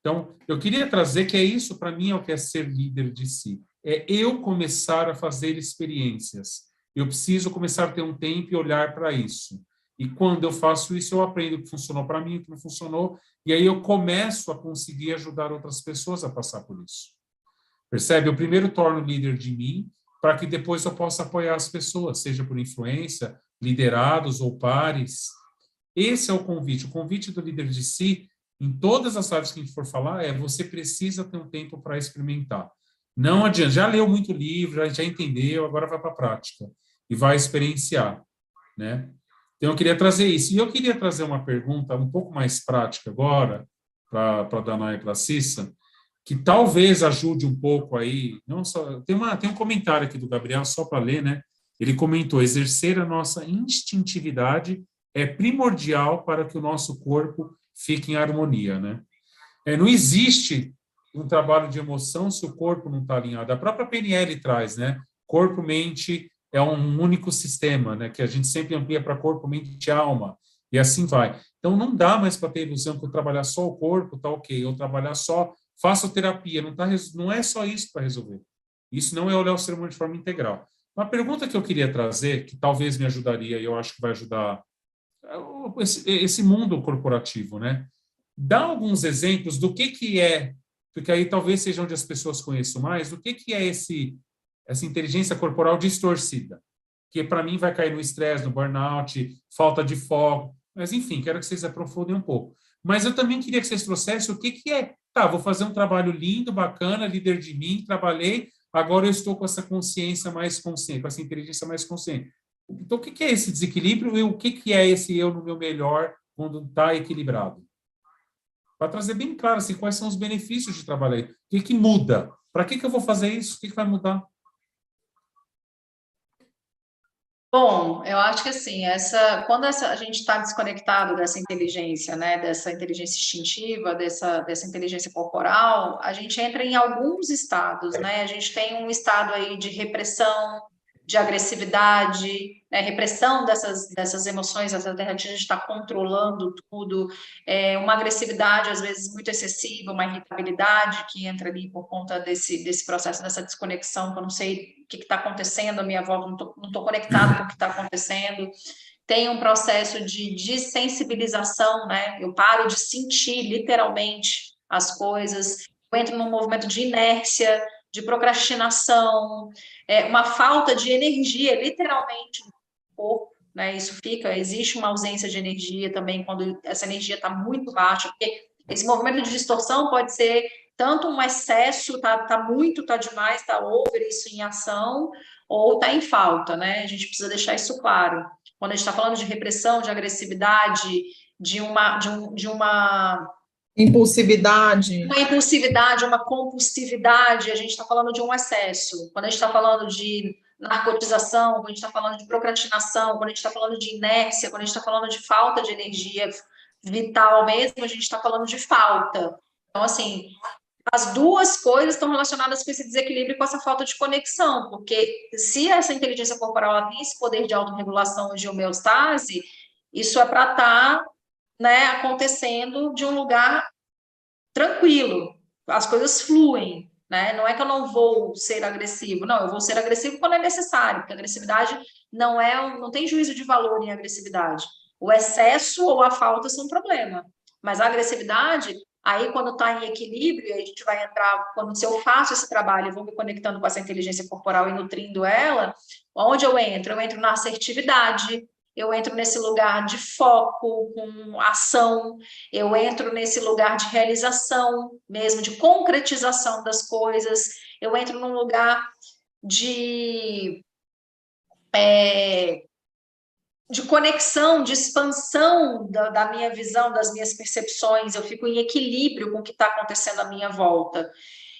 [SPEAKER 1] Então, eu queria trazer que é isso, para mim, é o que é ser líder de si. É eu começar a fazer experiências. Eu preciso começar a ter um tempo e olhar para isso. E quando eu faço isso, eu aprendo o que funcionou para mim, o que não funcionou, e aí eu começo a conseguir ajudar outras pessoas a passar por isso. Percebe? Eu primeiro torno líder de mim, para que depois eu possa apoiar as pessoas, seja por influência, liderados ou pares. Esse é o convite do líder de si, em todas as áreas que a gente for falar, é você precisa ter um tempo para experimentar. Não adianta, já leu muito livro, já entendeu, agora vai para a prática e vai experienciar, né? Então, eu queria trazer isso. E eu queria trazer uma pergunta um pouco mais prática agora, para a Danae e para a Cissa, que talvez ajude um pouco aí. Não só, tem um comentário aqui do Gabriel, só para ler, né? Ele comentou: exercer a nossa instintividade é primordial para que o nosso corpo fique em harmonia, né? Não existe um trabalho de emoção se o corpo não está alinhado. A própria PNL traz, né? Corpo, mente é um único sistema, né? Que a gente sempre amplia para corpo, mente e alma, e assim vai. Então, não dá mais para ter a ilusão que eu trabalhar só o corpo, tá ok, eu trabalhar só, faço terapia, não é só isso para resolver. Isso não é olhar o ser humano de forma integral. Uma pergunta que eu queria trazer, que talvez me ajudaria, e eu acho que vai ajudar esse mundo corporativo, né? Dá alguns exemplos do que é, porque aí talvez seja onde as pessoas conheçam mais, do que é essa inteligência corporal distorcida, que para mim vai cair no estresse, no burnout, falta de foco, mas enfim, quero que vocês aprofundem um pouco. Mas eu também queria que vocês trouxessem o que é, tá, vou fazer um trabalho lindo, bacana, líder de mim, trabalhei, agora eu estou com essa consciência mais consciente, com essa inteligência mais consciente. Então, o que é esse desequilíbrio e o que é esse eu no meu melhor quando está equilibrado? Para trazer bem claro assim, quais são os benefícios de trabalhar aí. O que muda? Para que eu vou fazer isso? O que vai mudar?
[SPEAKER 2] Bom, eu acho que assim, quando a gente está desconectado dessa inteligência, né, dessa inteligência instintiva, dessa inteligência corporal, a gente entra em alguns estados, né? A gente tem um estado aí de repressão, de agressividade, né, repressão dessas emoções, essa alternativa de estar controlando tudo, uma agressividade às vezes muito excessiva, uma irritabilidade que entra ali por conta desse processo, dessa desconexão, que eu não sei o que está acontecendo à minha volta, não tô conectado com o que está acontecendo. Tem um processo de desensibilização, né? Eu paro de sentir literalmente as coisas, eu entro num movimento de inércia, de procrastinação, uma falta de energia, literalmente, no corpo, né? Existe uma ausência de energia também quando essa energia está muito baixa, porque esse movimento de distorção pode ser tanto um excesso, tá demais, tá over isso em ação, ou tá em falta, né? A gente precisa deixar isso claro. Quando a gente está falando de repressão, de agressividade, de uma
[SPEAKER 3] impulsividade,
[SPEAKER 2] uma compulsividade, a gente está falando de um excesso. Quando a gente está falando de narcotização, quando a gente está falando de procrastinação, quando a gente está falando de inércia, quando a gente está falando de falta de energia vital mesmo, a gente está falando de falta. Então, assim, as duas coisas estão relacionadas com esse desequilíbrio e com essa falta de conexão, porque se essa inteligência corporal tem esse poder de autorregulação e de homeostase, isso é para estar, né, acontecendo de um lugar tranquilo, as coisas fluem, né? Não é que eu não vou ser agressivo, não, eu vou ser agressivo quando é necessário, porque a agressividade não tem juízo de valor em agressividade. O excesso ou a falta são um problema, mas a agressividade, Aí, quando está em equilíbrio, a gente vai entrar, se eu faço esse trabalho, eu vou me conectando com essa inteligência corporal e nutrindo ela, onde eu entro? Eu entro na assertividade, eu entro nesse lugar de foco, com ação, eu entro nesse lugar de realização mesmo, de concretização das coisas, eu entro num lugar de conexão, de expansão da minha visão, das minhas percepções, eu fico em equilíbrio com o que está acontecendo à minha volta.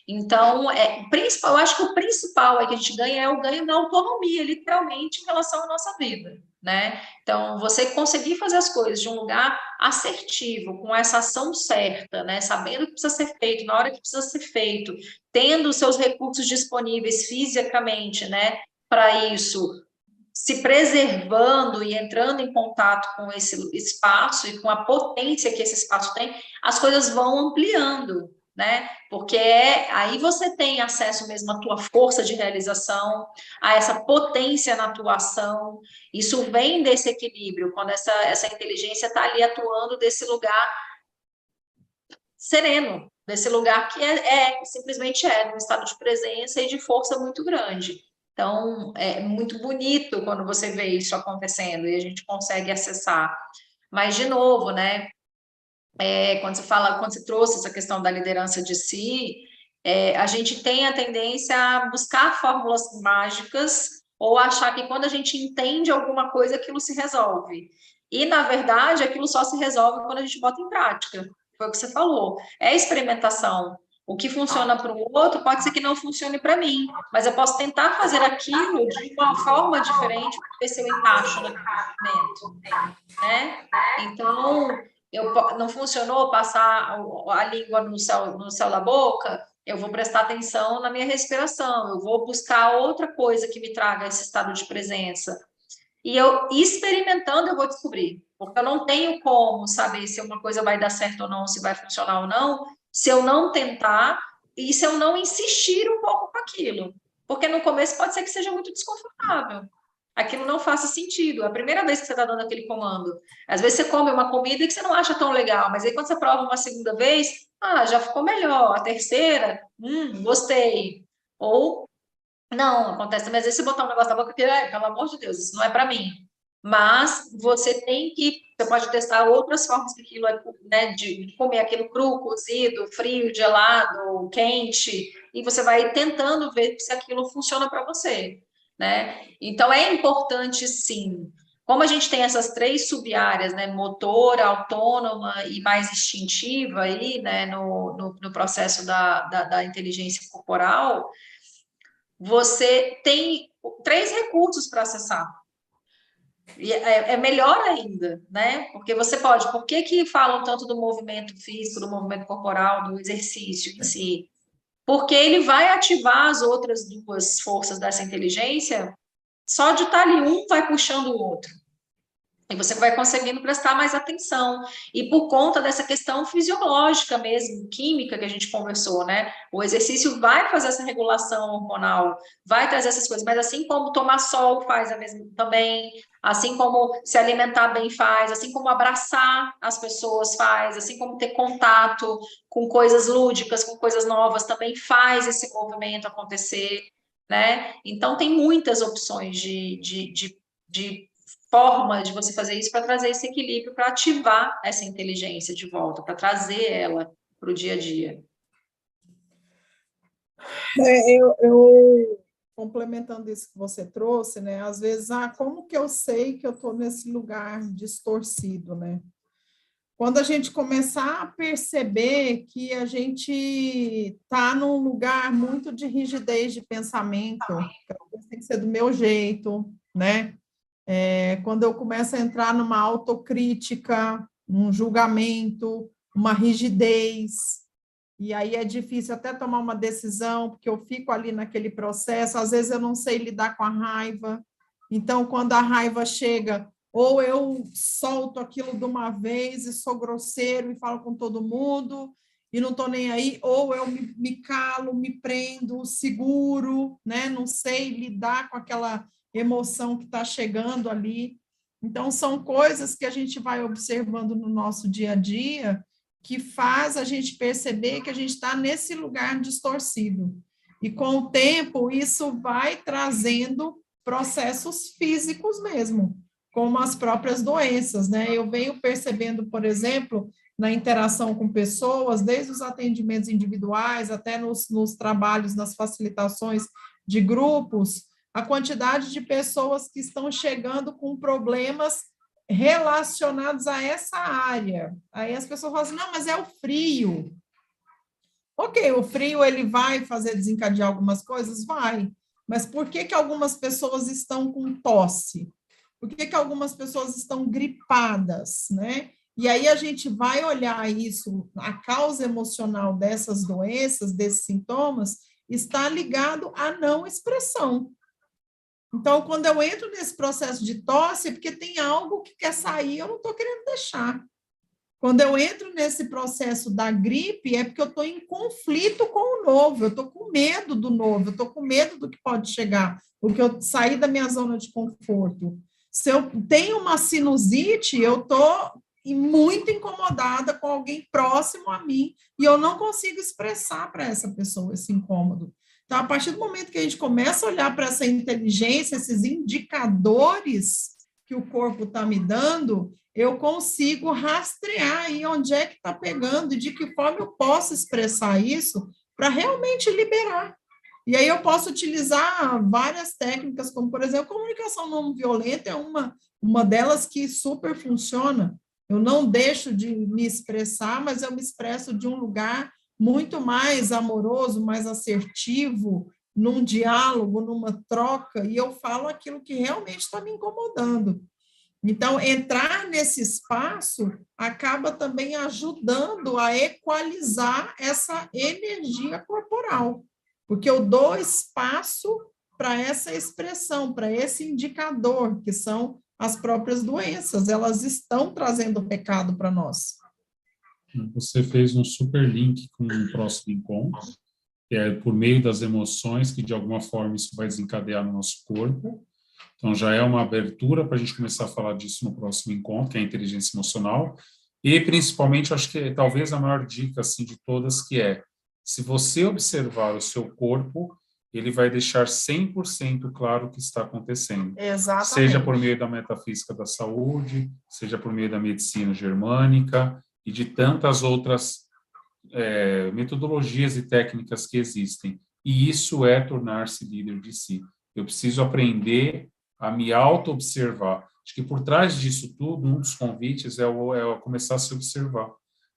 [SPEAKER 2] Então, eu acho que o principal que a gente ganha é o ganho da autonomia, literalmente, em relação à nossa vida, né? Então, você conseguir fazer as coisas de um lugar assertivo, com essa ação certa, né? Sabendo o que precisa ser feito, na hora que precisa ser feito, tendo os seus recursos disponíveis fisicamente, né? Para isso, se preservando e entrando em contato com esse espaço e com a potência que esse espaço tem, as coisas vão ampliando, né? Porque aí você tem acesso mesmo à tua força de realização, a essa potência na tua ação. Isso vem desse equilíbrio, quando essa inteligência está ali atuando desse lugar sereno, desse lugar que simplesmente num estado de presença e de força muito grande. Então, é muito bonito quando você vê isso acontecendo e a gente consegue acessar. Mas, de novo, né? Quando você trouxe essa questão da liderança de si, a gente tem a tendência a buscar fórmulas mágicas ou achar que quando a gente entende alguma coisa, aquilo se resolve. E, na verdade, aquilo só se resolve quando a gente bota em prática. Foi o que você falou. É experimentação. O que funciona para o outro pode ser que não funcione para mim, mas eu posso tentar fazer aquilo de uma forma diferente para ver se eu encaixo naquele momento, né? Então, não funcionou passar a língua no céu da boca, eu vou prestar atenção na minha respiração, eu vou buscar outra coisa que me traga esse estado de presença. E eu, experimentando, eu vou descobrir. Porque eu não tenho como saber se uma coisa vai dar certo ou não, se vai funcionar ou não, se eu não tentar e se eu não insistir um pouco com aquilo. Porque no começo pode ser que seja muito desconfortável. Aquilo não faça sentido. É a primeira vez que você está dando aquele comando. Às vezes você come uma comida que você não acha tão legal, mas aí quando você prova uma segunda vez, já ficou melhor. A terceira, gostei. Ou não, acontece também, às vezes, você botar um negócio na boca, pelo amor de Deus, isso não é para mim. Mas você pode testar outras formas que aquilo né, de comer aquilo cru, cozido, frio, gelado, quente, e você vai tentando ver se aquilo funciona para você, né? Então, é importante, sim. Como a gente tem essas 3 sub-áreas, né, motora, autônoma e mais instintiva aí, né, no processo da inteligência corporal, você tem 3 recursos para acessar. E é melhor ainda, né? Porque você pode. Por que falam tanto do movimento físico, do movimento corporal, do exercício em si? Porque ele vai ativar as outras 2 forças dessa inteligência, só de estar ali, um vai puxando o outro. E você vai conseguindo prestar mais atenção. E por conta dessa questão fisiológica mesmo, química que a gente conversou, né? O exercício vai fazer essa regulação hormonal, vai trazer essas coisas, mas assim como tomar sol faz a mesma também, assim como se alimentar bem faz, assim como abraçar as pessoas faz, assim como ter contato com coisas lúdicas, com coisas novas, também faz esse movimento acontecer, né? Então tem muitas opções de forma de você fazer isso para trazer esse equilíbrio, para ativar essa inteligência de volta, para trazer ela para o dia a dia.
[SPEAKER 3] Eu complementando isso que você trouxe, né? Às vezes, como que eu sei que eu estou nesse lugar distorcido, né? Quando a gente começar a perceber que a gente está num lugar muito de rigidez de pensamento, que tem que ser do meu jeito, né? Quando eu começo a entrar numa autocrítica, um julgamento, uma rigidez, e aí é difícil até tomar uma decisão, porque eu fico ali naquele processo, às vezes eu não sei lidar com a raiva, então quando a raiva chega, ou eu solto aquilo de uma vez e sou grosseiro e falo com todo mundo, e não estou nem aí, ou eu me calo, me prendo, seguro, né? Não sei lidar com aquela emoção que está chegando ali. Então, são coisas que a gente vai observando no nosso dia a dia, que faz a gente perceber que a gente está nesse lugar distorcido. E com o tempo, isso vai trazendo processos físicos mesmo, como as próprias doenças, né? Eu venho percebendo, por exemplo, na interação com pessoas, desde os atendimentos individuais até nos trabalhos, nas facilitações de grupos, a quantidade de pessoas que estão chegando com problemas relacionados a essa área. Aí as pessoas falam assim, não, mas é o frio. Ok, o frio ele vai fazer desencadear algumas coisas? Vai. Mas por que algumas pessoas estão com tosse? Por que algumas pessoas estão gripadas, né? E aí a gente vai olhar isso, a causa emocional dessas doenças, desses sintomas, está ligado à não expressão. Então, quando eu entro nesse processo de tosse, é porque tem algo que quer sair, eu não estou querendo deixar. Quando eu entro nesse processo da gripe, é porque eu estou em conflito com o novo, eu estou com medo do novo, eu estou com medo do que pode chegar, porque eu saí da minha zona de conforto. Se eu tenho uma sinusite, eu estou muito incomodada com alguém próximo a mim e eu não consigo expressar para essa pessoa esse incômodo. Então, a partir do momento que a gente começa a olhar para essa inteligência, esses indicadores que o corpo está me dando, eu consigo rastrear aí onde é que está pegando e de que forma eu posso expressar isso para realmente liberar. E aí eu posso utilizar várias técnicas, como, por exemplo, comunicação não violenta é uma delas que super funciona. Eu não deixo de me expressar, mas eu me expresso de um lugar muito mais amoroso, mais assertivo, num diálogo, numa troca, e eu falo aquilo que realmente está me incomodando. Então, entrar nesse espaço acaba também ajudando a equalizar essa energia corporal, porque eu dou espaço para essa expressão, para esse indicador, que são as próprias doenças, elas estão trazendo recado para nós.
[SPEAKER 1] Você fez um super link com o próximo encontro, que é por meio das emoções, que de alguma forma isso vai desencadear no nosso corpo. Então, já é uma abertura para a gente começar a falar disso no próximo encontro, que é a inteligência emocional. E, principalmente, acho que talvez a maior dica assim, de todas, que é, se você observar o seu corpo, ele vai deixar 100% claro o que está acontecendo.
[SPEAKER 3] Exatamente.
[SPEAKER 1] Seja por meio da metafísica da saúde, seja por meio da medicina germânica e de tantas outras metodologias e técnicas que existem. E isso é tornar-se líder de si. Eu preciso aprender a me auto-observar. Acho que por trás disso tudo, um dos convites é começar a se observar.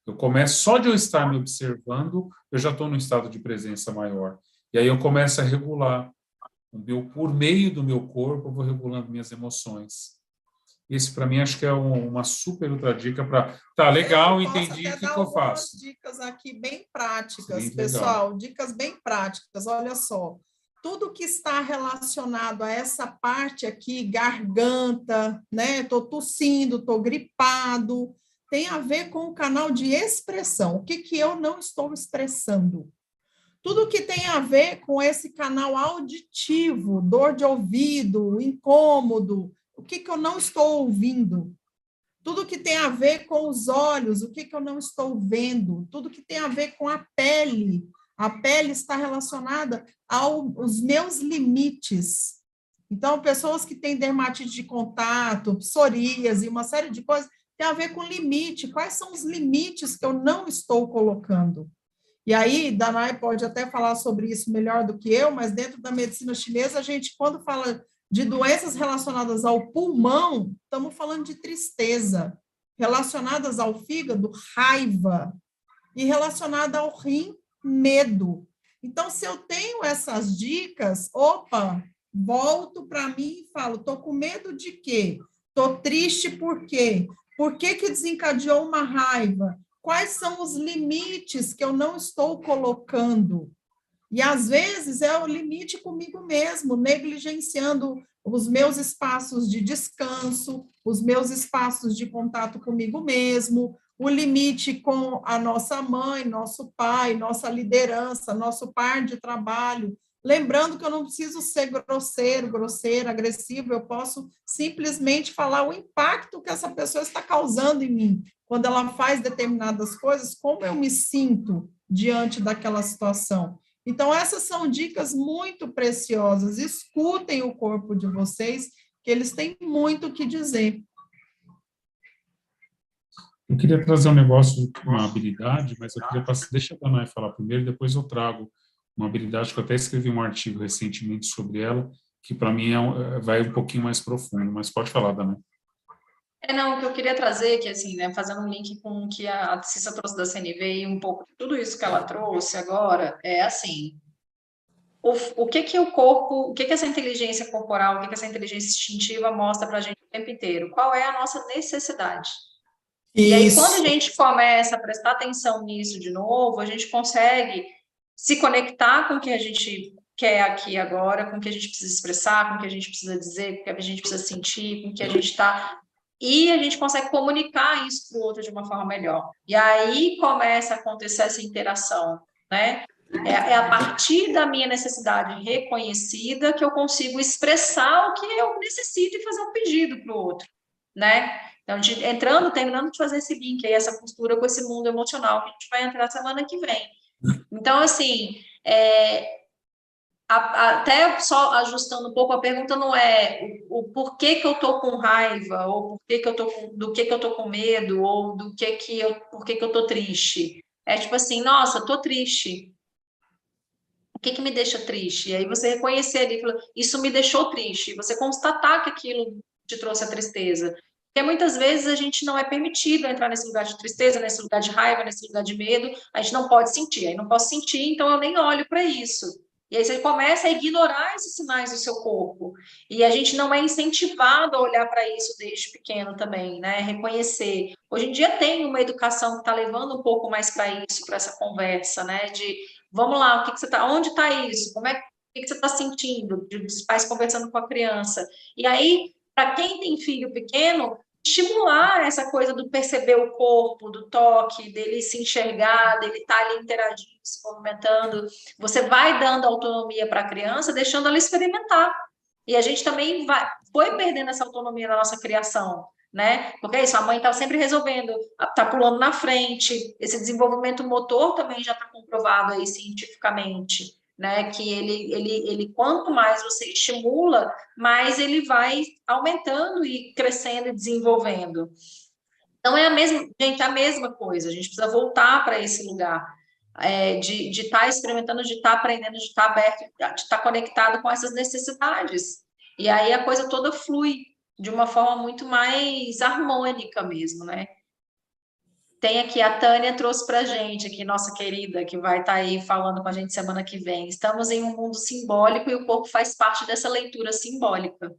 [SPEAKER 1] Eu começo, só de eu estar me observando, eu já estou num estado de presença maior. E aí eu começo a regular. Por meio do meu corpo, eu vou regulando minhas emoções. Esse, para mim, acho que é uma super outra dica para... Tá, legal, entendi, o que eu faço?
[SPEAKER 3] Dicas aqui bem práticas,
[SPEAKER 1] Sim,
[SPEAKER 3] pessoal,
[SPEAKER 1] legal.
[SPEAKER 3] dicas bem práticas, olha só. Tudo que está relacionado a essa parte aqui, garganta, né? Estou tossindo, estou gripado, tem a ver com o canal de expressão. O que eu não estou expressando? Tudo que tem a ver com esse canal auditivo, dor de ouvido, incômodo, o que eu não estou ouvindo? Tudo que tem a ver com os olhos, o que eu não estou vendo? Tudo que tem a ver com a pele está relacionada aos meus limites. Então, pessoas que têm dermatite de contato, psoríase, uma série de coisas, tem a ver com limite. Quais são os limites que eu não estou colocando? E aí, Danai pode até falar sobre isso melhor do que eu, mas dentro da medicina chinesa, a gente, quando fala de doenças relacionadas ao pulmão, estamos falando de tristeza, relacionadas ao fígado, raiva, e relacionada ao rim, medo. Então, se eu tenho essas dicas, volto para mim e falo, estou com medo de quê? Estou triste por quê? Por que desencadeou uma raiva? Quais são os limites que eu não estou colocando? E, às vezes, é o limite comigo mesmo, negligenciando os meus espaços de descanso, os meus espaços de contato comigo mesmo, o limite com a nossa mãe, nosso pai, nossa liderança, nosso par de trabalho. Lembrando que eu não preciso ser grosseiro, grosseira, agressivo, eu posso simplesmente falar o impacto que essa pessoa está causando em mim. Quando ela faz determinadas coisas, como eu me sinto diante daquela situação. Então, essas são dicas muito preciosas. Escutem o corpo de vocês, que eles têm muito o que dizer.
[SPEAKER 1] Eu queria trazer um negócio, uma habilidade, mas eu queria passar, deixa a Danae falar primeiro, depois eu trago uma habilidade que eu até escrevi um artigo recentemente sobre ela, que para mim vai um pouquinho mais profundo, mas pode falar, Danae.
[SPEAKER 2] Não, o que eu queria trazer, que assim, né, fazendo um link com o que a Cissa trouxe da CNV e um pouco de tudo isso que ela trouxe agora, é assim, o que que o corpo, o que que essa inteligência corporal, o que que essa inteligência instintiva mostra para a gente o tempo inteiro? Qual é a nossa necessidade? E aí, quando a gente começa a prestar atenção nisso de novo, a gente consegue se conectar com o que a gente quer aqui agora, com o que a gente precisa expressar, com o que a gente precisa dizer, com o que a gente precisa sentir, com o que a gente está... E a gente consegue comunicar isso para o outro de uma forma melhor. E aí começa a acontecer essa interação, né? É a partir da minha necessidade reconhecida que eu consigo expressar o que eu necessito e fazer um pedido para o outro, né? Então, terminando de fazer esse link aí, essa costura com esse mundo emocional que a gente vai entrar semana que vem. Então, assim, até só ajustando um pouco, a pergunta não é o porquê que eu tô com raiva, ou do que eu tô com medo, ou por que eu tô triste. É tipo assim, nossa, tô triste. O que me deixa triste? E aí você reconhecer ali, isso me deixou triste. Você constatar que aquilo te trouxe a tristeza. Porque muitas vezes a gente não é permitido entrar nesse lugar de tristeza, nesse lugar de raiva, nesse lugar de medo. A gente não pode sentir. Aí não posso sentir, então eu nem olho para isso. E aí você começa a ignorar esses sinais do seu corpo. E a gente não é incentivado a olhar para isso desde pequeno também, né? Reconhecer. Hoje em dia tem uma educação que está levando um pouco mais para isso, para essa conversa, né? De vamos lá, o que você está, onde está isso? O que você está sentindo? Os pais conversando com a criança. E aí, para quem tem filho pequeno, estimular essa coisa do perceber o corpo, do toque, dele se enxergar, dele estar ali interagindo, se movimentando. Você vai dando autonomia para a criança, deixando ela experimentar. E a gente também foi perdendo essa autonomia na nossa criação, né? Porque é isso, a mãe está sempre resolvendo, está pulando na frente. Esse desenvolvimento motor também já está comprovado aí cientificamente, né? Que ele quanto mais você estimula, mais ele vai aumentando e crescendo e desenvolvendo. Então é a mesma coisa. A gente precisa voltar para esse lugar de estar experimentando, de estar aprendendo, de estar aberto, de estar conectado com essas necessidades. E aí a coisa toda flui de uma forma muito mais harmônica mesmo, né? Tem aqui, a Tânia trouxe para a gente, aqui, nossa querida, que vai estar aí falando com a gente semana que vem. Estamos em um mundo simbólico e o corpo faz parte dessa leitura simbólica.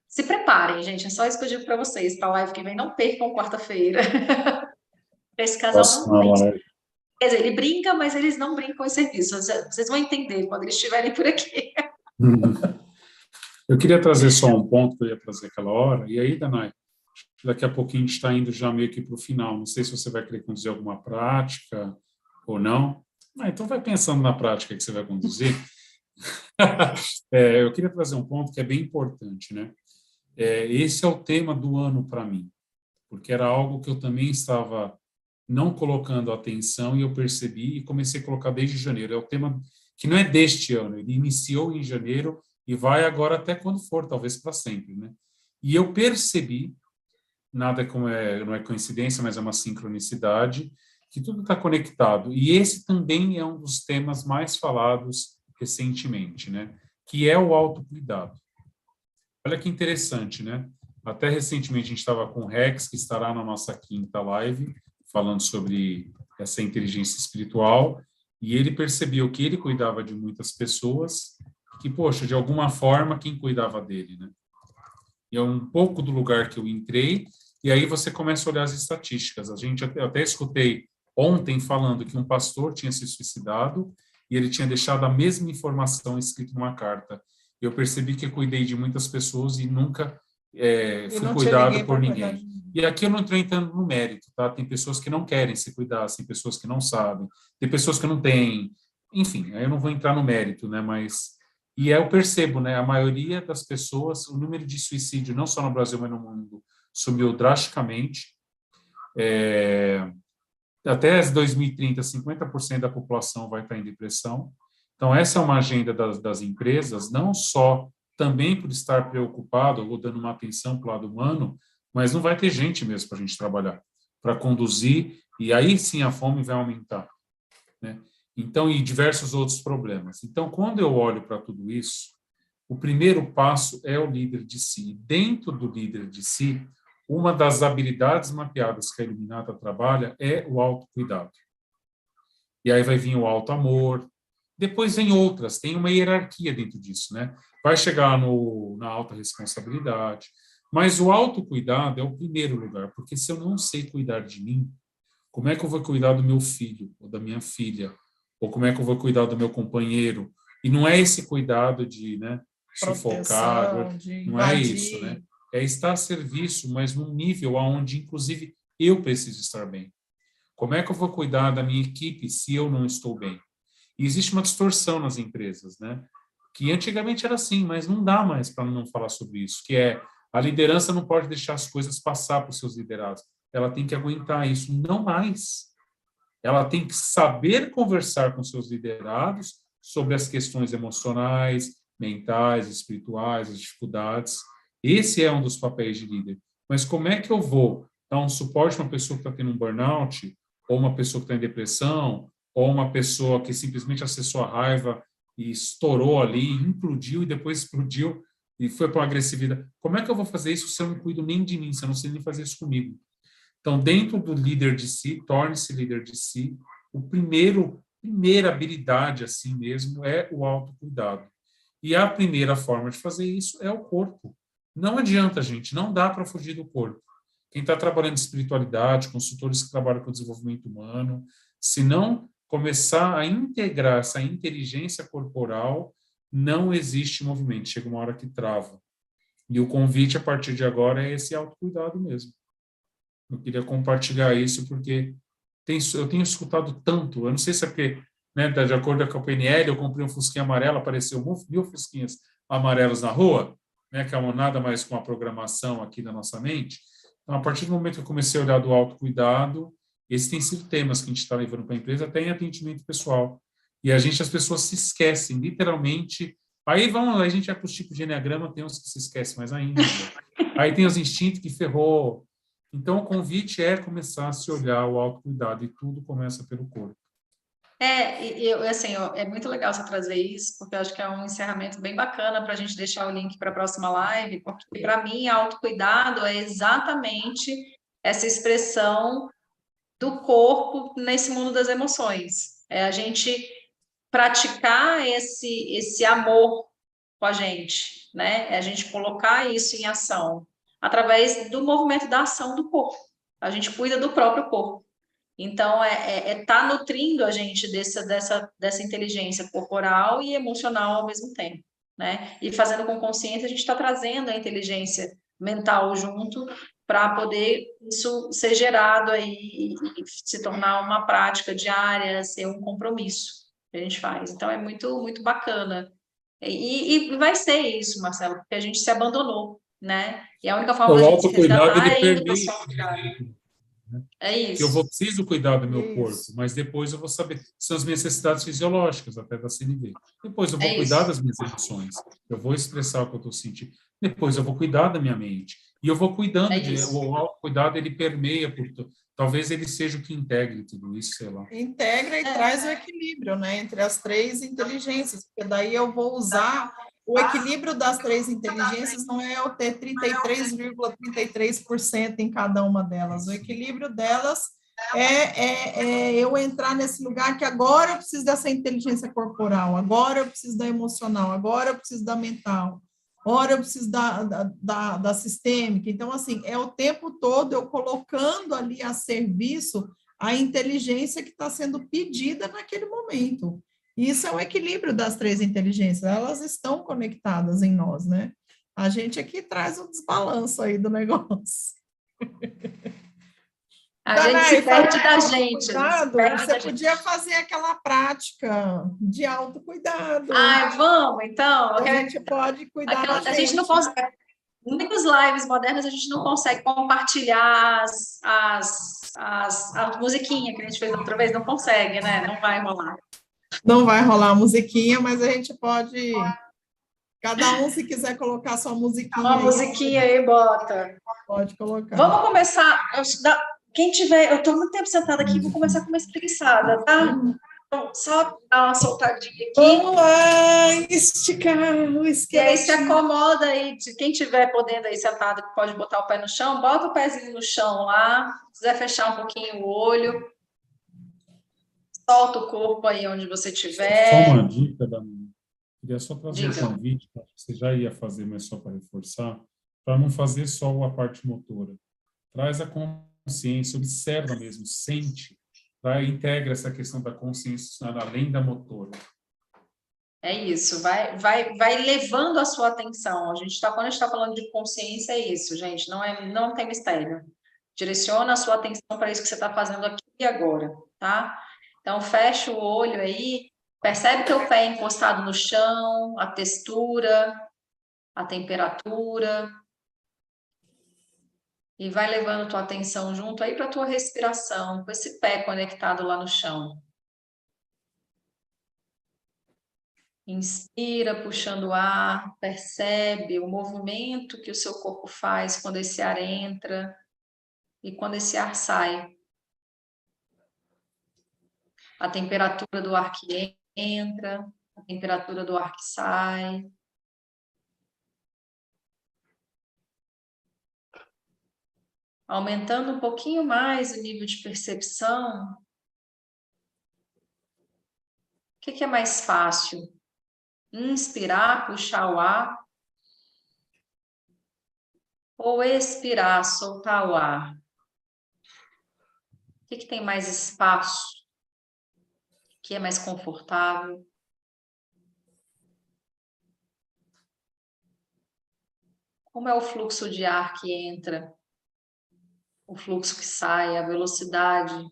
[SPEAKER 2] Se preparem, gente, é só isso que eu digo para vocês. Para a live que vem, não percam quarta-feira. Esse casal não tem. Quer dizer, ele brinca, mas eles não brincam em serviço. Vocês vão entender quando eles estiverem por aqui.
[SPEAKER 1] Eu queria trazer só um ponto que eu ia trazer aquela hora, e aí, Danae, daqui a pouquinho a gente está indo já meio que para o final. Não sei se você vai querer conduzir alguma prática ou não. Então vai pensando na prática que você vai conduzir. Eu queria trazer um ponto que é bem importante, né? Esse é o tema do ano para mim, porque era algo que eu também estava não colocando atenção e eu percebi e comecei a colocar desde janeiro. É o tema que não é deste ano, ele iniciou em janeiro e vai agora até quando for, talvez para sempre, né? E eu percebi, nada como não é coincidência, mas é uma sincronicidade, que tudo está conectado. E esse também é um dos temas mais falados recentemente, né? Que é o autocuidado. Olha que interessante, né? Até recentemente a gente estava com o Rex, que estará na nossa quinta live, falando sobre essa inteligência espiritual, e ele percebeu que ele cuidava de muitas pessoas, que, poxa, de alguma forma, quem cuidava dele, né? E é um pouco do lugar que eu entrei, e aí você começa a olhar as estatísticas. Eu até escutei ontem falando que um pastor tinha se suicidado, e ele tinha deixado a mesma informação escrita numa carta. Eu percebi que eu cuidei de muitas pessoas e nunca fui cuidado por ninguém. E aqui eu não estou entrando no mérito, tá? Tem pessoas que não querem se cuidar, tem pessoas que não sabem, tem pessoas que não têm enfim, aí eu não vou entrar no mérito, né, mas... E aí eu percebo, né, a maioria das pessoas, o número de suicídio, não só no Brasil, mas no mundo, subiu drasticamente. Até 2030, 50% da população vai estar em depressão. Então, essa é uma agenda das empresas, não só também por estar preocupado ou dando uma atenção para o lado humano, mas não vai ter gente mesmo para a gente trabalhar, para conduzir, e aí sim a fome vai aumentar, né? Então, e diversos outros problemas. Então, quando eu olho para tudo isso, o primeiro passo é o líder de si. Dentro do líder de si, uma das habilidades mapeadas que a Iluminata trabalha é o autocuidado. E aí vai vir o auto-amor, depois vem outras, tem uma hierarquia dentro disso, né? Vai chegar na alta responsabilidade, mas o autocuidado é o primeiro lugar, porque se eu não sei cuidar de mim, como é que eu vou cuidar do meu filho ou da minha filha? Ou como é que eu vou cuidar do meu companheiro? E não é esse cuidado de, né, sufocar,
[SPEAKER 3] Proteção, de
[SPEAKER 1] não é isso, né?
[SPEAKER 3] invadir.
[SPEAKER 1] É estar a serviço, mas num nível onde, inclusive, eu preciso estar bem. Como é que eu vou cuidar da minha equipe se eu não estou bem? E existe uma distorção nas empresas, né? Que antigamente era assim, mas não dá mais para não falar sobre isso, que é a liderança não pode deixar as coisas passar para os seus liderados. Ela tem que aguentar isso, não mais. Ela tem que saber conversar com seus liderados sobre as questões emocionais, mentais, espirituais, as dificuldades. Esse é um dos papéis de líder. Mas como é que eu vou dar um suporte a uma pessoa que está tendo um burnout, ou uma pessoa que está em depressão, ou uma pessoa que simplesmente acessou a raiva e estourou ali, implodiu e depois explodiu e foi para uma agressividade? Como é que eu vou fazer isso se eu não cuido nem de mim, se eu não sei nem fazer isso comigo? Então, dentro do líder de si, torne-se líder de si, primeira habilidade assim mesmo é o autocuidado. E a primeira forma de fazer isso é o corpo. Não adianta, gente, não dá para fugir do corpo. Quem está trabalhando em espiritualidade, consultores que trabalham com desenvolvimento humano, se não começar a integrar essa inteligência corporal, não existe movimento. Chega uma hora que trava. E o convite, a partir de agora, é esse autocuidado mesmo. Eu queria compartilhar isso porque eu tenho escutado tanto, eu não sei se é porque, né, de acordo com a PNL, eu comprei um fusquinha amarelo, apareceu 1.000 fusquinhas amarelos na rua, né, que é nada mais com a programação aqui da nossa mente. Então, a partir do momento que eu comecei a olhar do autocuidado, esses têm sido temas que a gente está levando para a empresa, até em atendimento pessoal. E as pessoas se esquecem, literalmente. Aí a gente vai para os tipos de enneagrama, tem uns que se esquecem mais ainda. Aí tem os instintos que ferrou. Então, o convite é começar a se olhar o autocuidado, e tudo começa pelo corpo.
[SPEAKER 2] É muito legal você trazer isso, porque eu acho que é um encerramento bem bacana para a gente deixar o link para a próxima live, porque para mim, autocuidado é exatamente essa expressão do corpo nesse mundo das emoções. É a gente praticar esse amor com a gente, né? É a gente colocar isso em ação através do movimento da ação do corpo. A gente cuida do próprio corpo. Então, tá nutrindo a gente dessa inteligência corporal e emocional ao mesmo tempo, né? E fazendo com consciência, a gente está trazendo a inteligência mental junto para poder isso ser gerado aí e se tornar uma prática diária, ser um compromisso que a gente faz. Então, é muito, muito bacana. E vai ser isso, Marcelo, porque a gente se abandonou, né? E a única forma
[SPEAKER 1] O
[SPEAKER 2] da gente se
[SPEAKER 1] autocuidado,
[SPEAKER 2] resgatar
[SPEAKER 1] ele
[SPEAKER 2] é indo para
[SPEAKER 1] permeia,
[SPEAKER 2] o É
[SPEAKER 1] que eu
[SPEAKER 2] isso.
[SPEAKER 1] preciso cuidar do meu corpo,
[SPEAKER 3] Isso.
[SPEAKER 1] mas depois eu vou saber, são as minhas necessidades fisiológicas, até da CNV. Depois eu vou
[SPEAKER 2] É
[SPEAKER 1] cuidar
[SPEAKER 2] isso.
[SPEAKER 1] das minhas emoções, eu vou expressar o que eu estou sentindo. Depois eu vou cuidar da minha mente. E eu vou cuidando
[SPEAKER 2] É isso.
[SPEAKER 1] o autocuidado, ele permeia por tudo. Talvez ele seja o que integre tudo isso, sei lá.
[SPEAKER 3] Integra e traz o equilíbrio, né, entre as três inteligências, porque daí eu vou usar o equilíbrio das três inteligências, não é eu ter 33,33% em cada uma delas. O equilíbrio delas é eu entrar nesse lugar que agora eu preciso dessa inteligência corporal, agora eu preciso da emocional, agora eu preciso da mental, agora eu preciso da sistêmica. Então, assim, é o tempo todo eu colocando ali a serviço a inteligência que está sendo pedida naquele momento. Isso é o equilíbrio das três inteligências, elas estão conectadas em nós, né? A gente aqui traz o desbalanço aí do negócio.
[SPEAKER 2] A gente se perde da gente.
[SPEAKER 3] Cuidado, você podia fazer aquela prática de autocuidado.
[SPEAKER 2] Vamos, então.
[SPEAKER 3] A gente pode cuidar da gente.
[SPEAKER 2] A gente não consegue. Muitas lives modernas a gente não consegue compartilhar a musiquinha que a gente fez outra vez, não consegue, né? Não vai rolar.
[SPEAKER 3] Não vai rolar a musiquinha, mas a gente pode... Cada um, se quiser colocar sua musiquinha.
[SPEAKER 2] Uma musiquinha aí, bota.
[SPEAKER 3] Pode colocar.
[SPEAKER 2] Vamos começar. Quem tiver... Eu estou muito tempo sentada aqui, vou começar com uma espreguiçada, tá? Então, só dar uma soltadinha aqui.
[SPEAKER 3] Vamos lá, esticar o esqueleto.
[SPEAKER 2] E aí se acomoda aí, quem tiver podendo aí sentado, que pode botar o pé no chão, bota o pezinho no chão lá, se quiser fechar um pouquinho o olho, solta o corpo aí onde você estiver.
[SPEAKER 1] Só uma dica, Dani. Queria só trazer um convite, que você já ia fazer, mas só para reforçar, para não fazer só a parte motora. Traz a consciência, observa mesmo, sente, integra essa questão da consciência além da motora.
[SPEAKER 2] É isso, vai levando a sua atenção. Quando a gente está falando de consciência, é isso, gente, não tem mistério. Direciona a sua atenção para isso que você está fazendo aqui e agora, tá? Então, fecha o olho aí, percebe teu pé encostado no chão, a textura, a temperatura, e vai levando tua atenção junto aí para tua respiração, com esse pé conectado lá no chão. Inspira, puxando o ar, percebe o movimento que o seu corpo faz quando esse ar entra e quando esse ar sai. A temperatura do ar que entra, a temperatura do ar que sai. Aumentando um pouquinho mais o nível de percepção. O que é mais fácil? Inspirar, puxar o ar, ou expirar, soltar o ar? O que tem mais espaço? O que é mais confortável? Como é o fluxo de ar que entra? O fluxo que sai, a velocidade,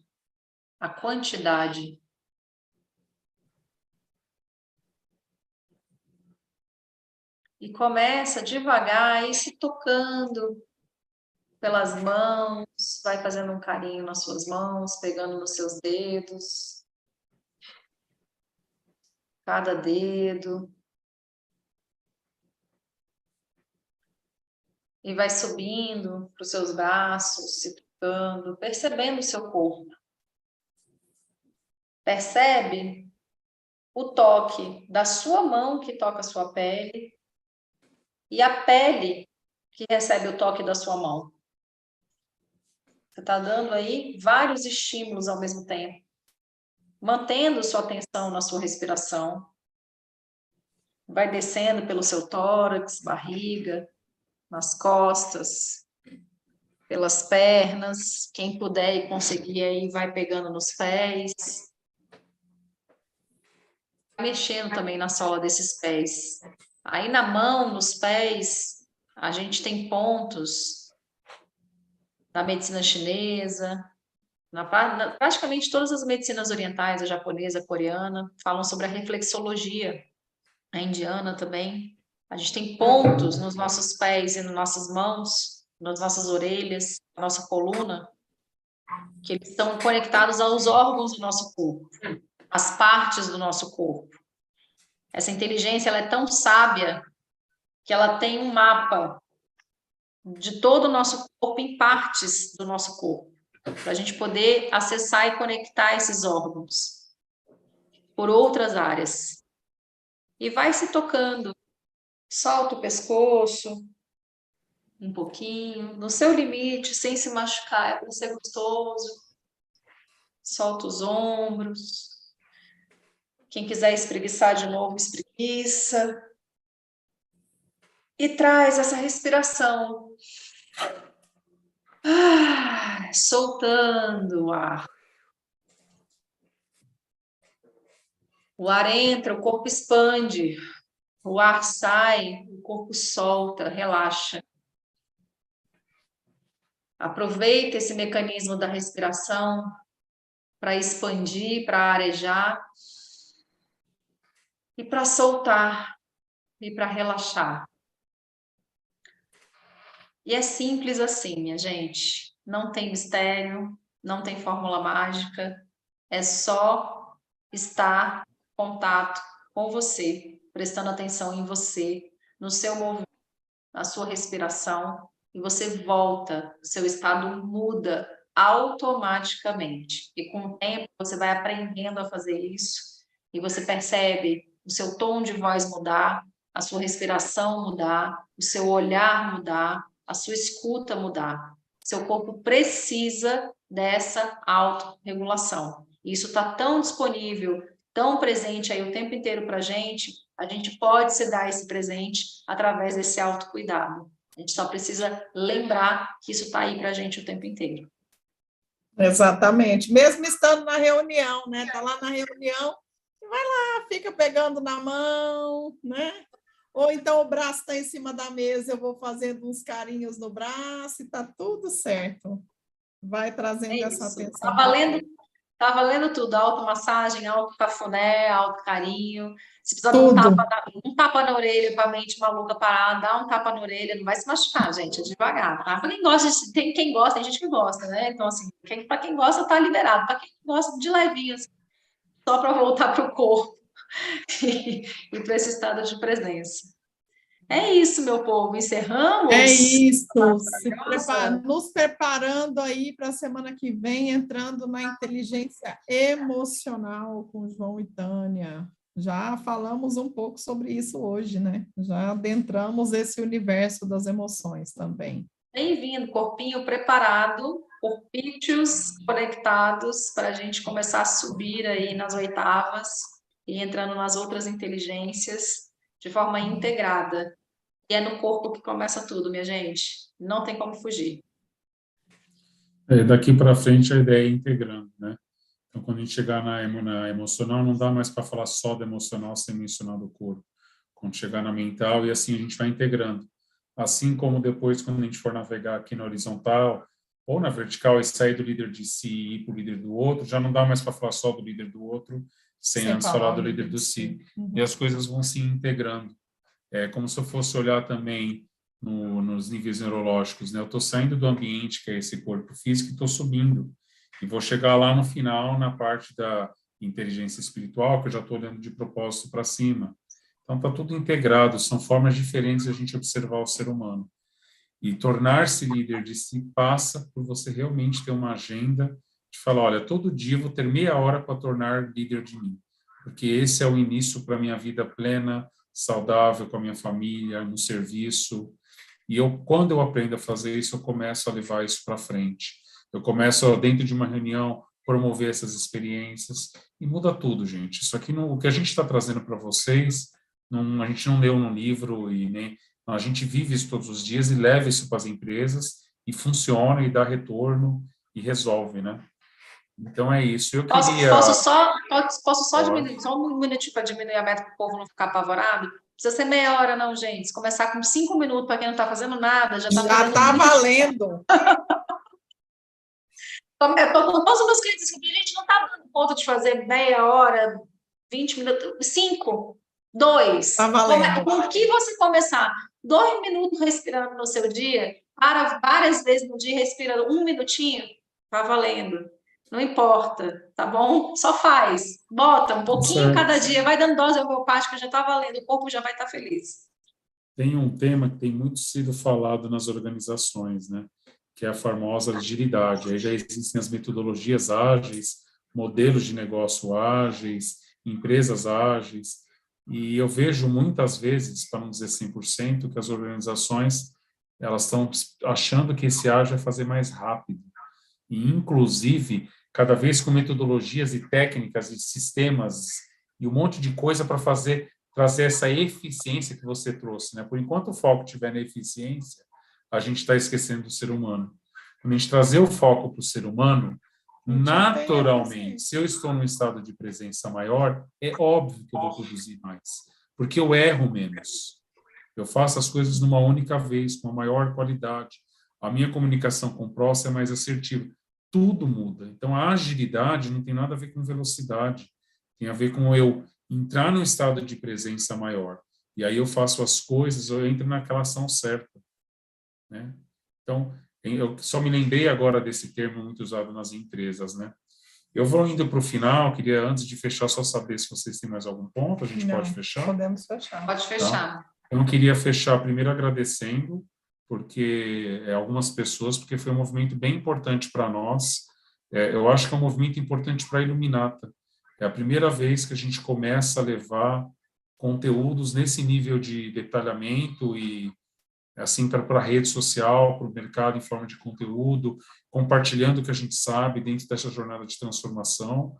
[SPEAKER 2] a quantidade? E começa devagar a ir se tocando pelas mãos, vai fazendo um carinho nas suas mãos, pegando nos seus dedos, cada dedo. E vai subindo para os seus braços, se tocando, percebendo o seu corpo. Percebe o toque da sua mão que toca a sua pele e a pele que recebe o toque da sua mão. Você está dando aí vários estímulos ao mesmo tempo, mantendo sua atenção na sua respiração. Vai descendo pelo seu tórax, barriga, nas costas, pelas pernas. Quem puder e conseguir aí, vai pegando nos pés. Vai mexendo também na sola desses pés. Aí na mão, nos pés, a gente tem pontos da medicina chinesa, praticamente todas as medicinas orientais, a japonesa, a coreana, falam sobre a reflexologia, a indiana também. A gente tem pontos nos nossos pés e nas nossas mãos, nas nossas orelhas, na nossa coluna, que eles estão conectados aos órgãos do nosso corpo, às partes do nosso corpo. Essa inteligência, ela é tão sábia que ela tem um mapa de todo o nosso corpo em partes do nosso corpo, para a gente poder acessar e conectar esses órgãos por outras áreas. E vai se tocando. Solta o pescoço um pouquinho, no seu limite, sem se machucar, é para ser gostoso. Solta os ombros. Quem quiser espreguiçar de novo, espreguiça. E traz essa respiração. Soltando o ar. O ar entra, o corpo expande. O ar sai, o corpo solta, relaxa. Aproveita esse mecanismo da respiração para expandir, para arejar e para soltar e para relaxar. E é simples assim, minha gente. Não tem mistério, não tem fórmula mágica. É só estar em contato com você, prestando atenção em você, no seu movimento, na sua respiração, e você volta, o seu estado muda automaticamente. E com o tempo você vai aprendendo a fazer isso, e você percebe o seu tom de voz mudar, a sua respiração mudar, o seu olhar mudar, a sua escuta mudar. Seu corpo precisa dessa autorregulação. Isso está tão disponível, tão presente aí o tempo inteiro para a gente pode se dar esse presente através desse autocuidado. A gente só precisa lembrar que isso está aí para a gente o tempo inteiro.
[SPEAKER 3] Exatamente. Mesmo estando na reunião, né? Está lá na reunião, vai lá, fica pegando na mão, né? Ou então o braço está em cima da mesa, eu vou fazendo uns carinhos no braço e está tudo certo. Vai trazendo essa atenção.
[SPEAKER 2] Tá valendo tudo, automassagem, autocafuné, autocarinho. Se precisar de um tapa na orelha para a mente maluca parar, dá um tapa na orelha, não vai se machucar, gente, é devagar, tá? Pra quem gosta, tem gente que gosta, né? Então, assim, para quem gosta, tá liberado. Para quem gosta, de levinho, assim, só para voltar para o corpo e para esse estado de presença. É isso, meu povo, encerramos?
[SPEAKER 3] É isso, nos preparando aí para a semana que vem, entrando na inteligência emocional com João e Tânia. Já falamos um pouco sobre isso hoje, né? Já adentramos esse universo das emoções também.
[SPEAKER 2] Bem-vindo, corpinho preparado, corpíceos conectados para a gente começar a subir aí nas oitavas e entrando nas outras inteligências de forma integrada. E é no corpo que começa tudo, minha gente. Não tem como fugir.
[SPEAKER 1] Daqui para frente a ideia é integrando, né? Então, quando a gente chegar na emocional, não dá mais para falar só do emocional sem mencionar do corpo. Quando chegar na mental, e assim a gente vai integrando. Assim como depois, quando a gente for navegar aqui na horizontal ou na vertical e sair do líder de si e ir para o líder do outro, já não dá mais para falar só do líder do outro sem antes falar do líder do si. Uhum. E as coisas vão se integrando. É como se eu fosse olhar também nos níveis neurológicos, né? Eu estou saindo do ambiente, que é esse corpo físico, e estou subindo. E vou chegar lá no final, na parte da inteligência espiritual, que eu já estou olhando de propósito para cima. Então, está tudo integrado, são formas diferentes de a gente observar o ser humano. E tornar-se líder de si passa por você realmente ter uma agenda de falar, olha, todo dia eu vou ter meia hora para tornar líder de mim. Porque esse é o início para a minha vida plena, saudável, com a minha família, no serviço. E quando eu aprendo a fazer isso, eu começo a levar isso para frente. Eu começo, dentro de uma reunião, promover essas experiências e muda tudo, gente. Isso aqui, o que a gente está trazendo para vocês, a gente não leu no livro e nem a gente vive isso todos os dias e leva isso para as empresas e funciona e dá retorno e resolve, né? Então é isso. Eu queria...
[SPEAKER 2] Posso só diminuir, só um minutinho para diminuir a meta para o povo não ficar apavorado? Não precisa ser meia hora, não, gente. Se começar com 5 minutos para quem não está fazendo nada, já está
[SPEAKER 3] valendo.
[SPEAKER 2] Estou com todos os meus clientes que a gente não está dando conta de fazer meia hora, 20 minutos, 5, 2.
[SPEAKER 3] Tá valendo.
[SPEAKER 2] Com o que você começar 2 minutos respirando no seu dia, para várias vezes no dia, respirando 1 minutinho, tá valendo. Não importa, tá bom? Só faz. Bota um pouquinho cada dia, vai dando dose homeopática, já tá valendo, o corpo já vai estar feliz.
[SPEAKER 1] Tem um tema que tem muito sido falado nas organizações, né? Que é a famosa agilidade. Aí já existem as metodologias ágeis, modelos de negócio ágeis, empresas ágeis, e eu vejo muitas vezes, para não dizer 100%, que as organizações elas estão achando que esse ágil vai fazer mais rápido. E, inclusive, cada vez com metodologias e técnicas e sistemas e um monte de coisa para trazer essa eficiência que você trouxe, né? Por enquanto o foco estiver na eficiência, a gente está esquecendo do ser humano. Quando a gente trazer o foco para o ser humano, naturalmente, se eu estou num estado de presença maior, é óbvio que eu vou produzir mais, porque eu erro menos. Eu faço as coisas numa única vez, com a maior qualidade. a minha comunicação com o próximo é mais assertiva. Tudo muda. Então, a agilidade não tem nada a ver com velocidade, tem a ver com eu entrar num estado de presença maior. E aí eu faço as coisas, eu entro naquela ação certa, né? Então, eu só me lembrei agora desse termo muito usado nas empresas, né? Eu vou indo para o final, queria, antes de fechar, só saber se vocês têm mais algum ponto, a gente pode fechar?
[SPEAKER 3] Podemos fechar.
[SPEAKER 2] Pode fechar.
[SPEAKER 1] Tá? Eu queria fechar primeiro agradecendo, porque algumas pessoas, porque foi um movimento bem importante para nós. Eu acho que é um movimento importante para a Iluminata. É a primeira vez que a gente começa a levar conteúdos nesse nível de detalhamento e assim para a rede social, para o mercado em forma de conteúdo, compartilhando o que a gente sabe dentro dessa jornada de transformação.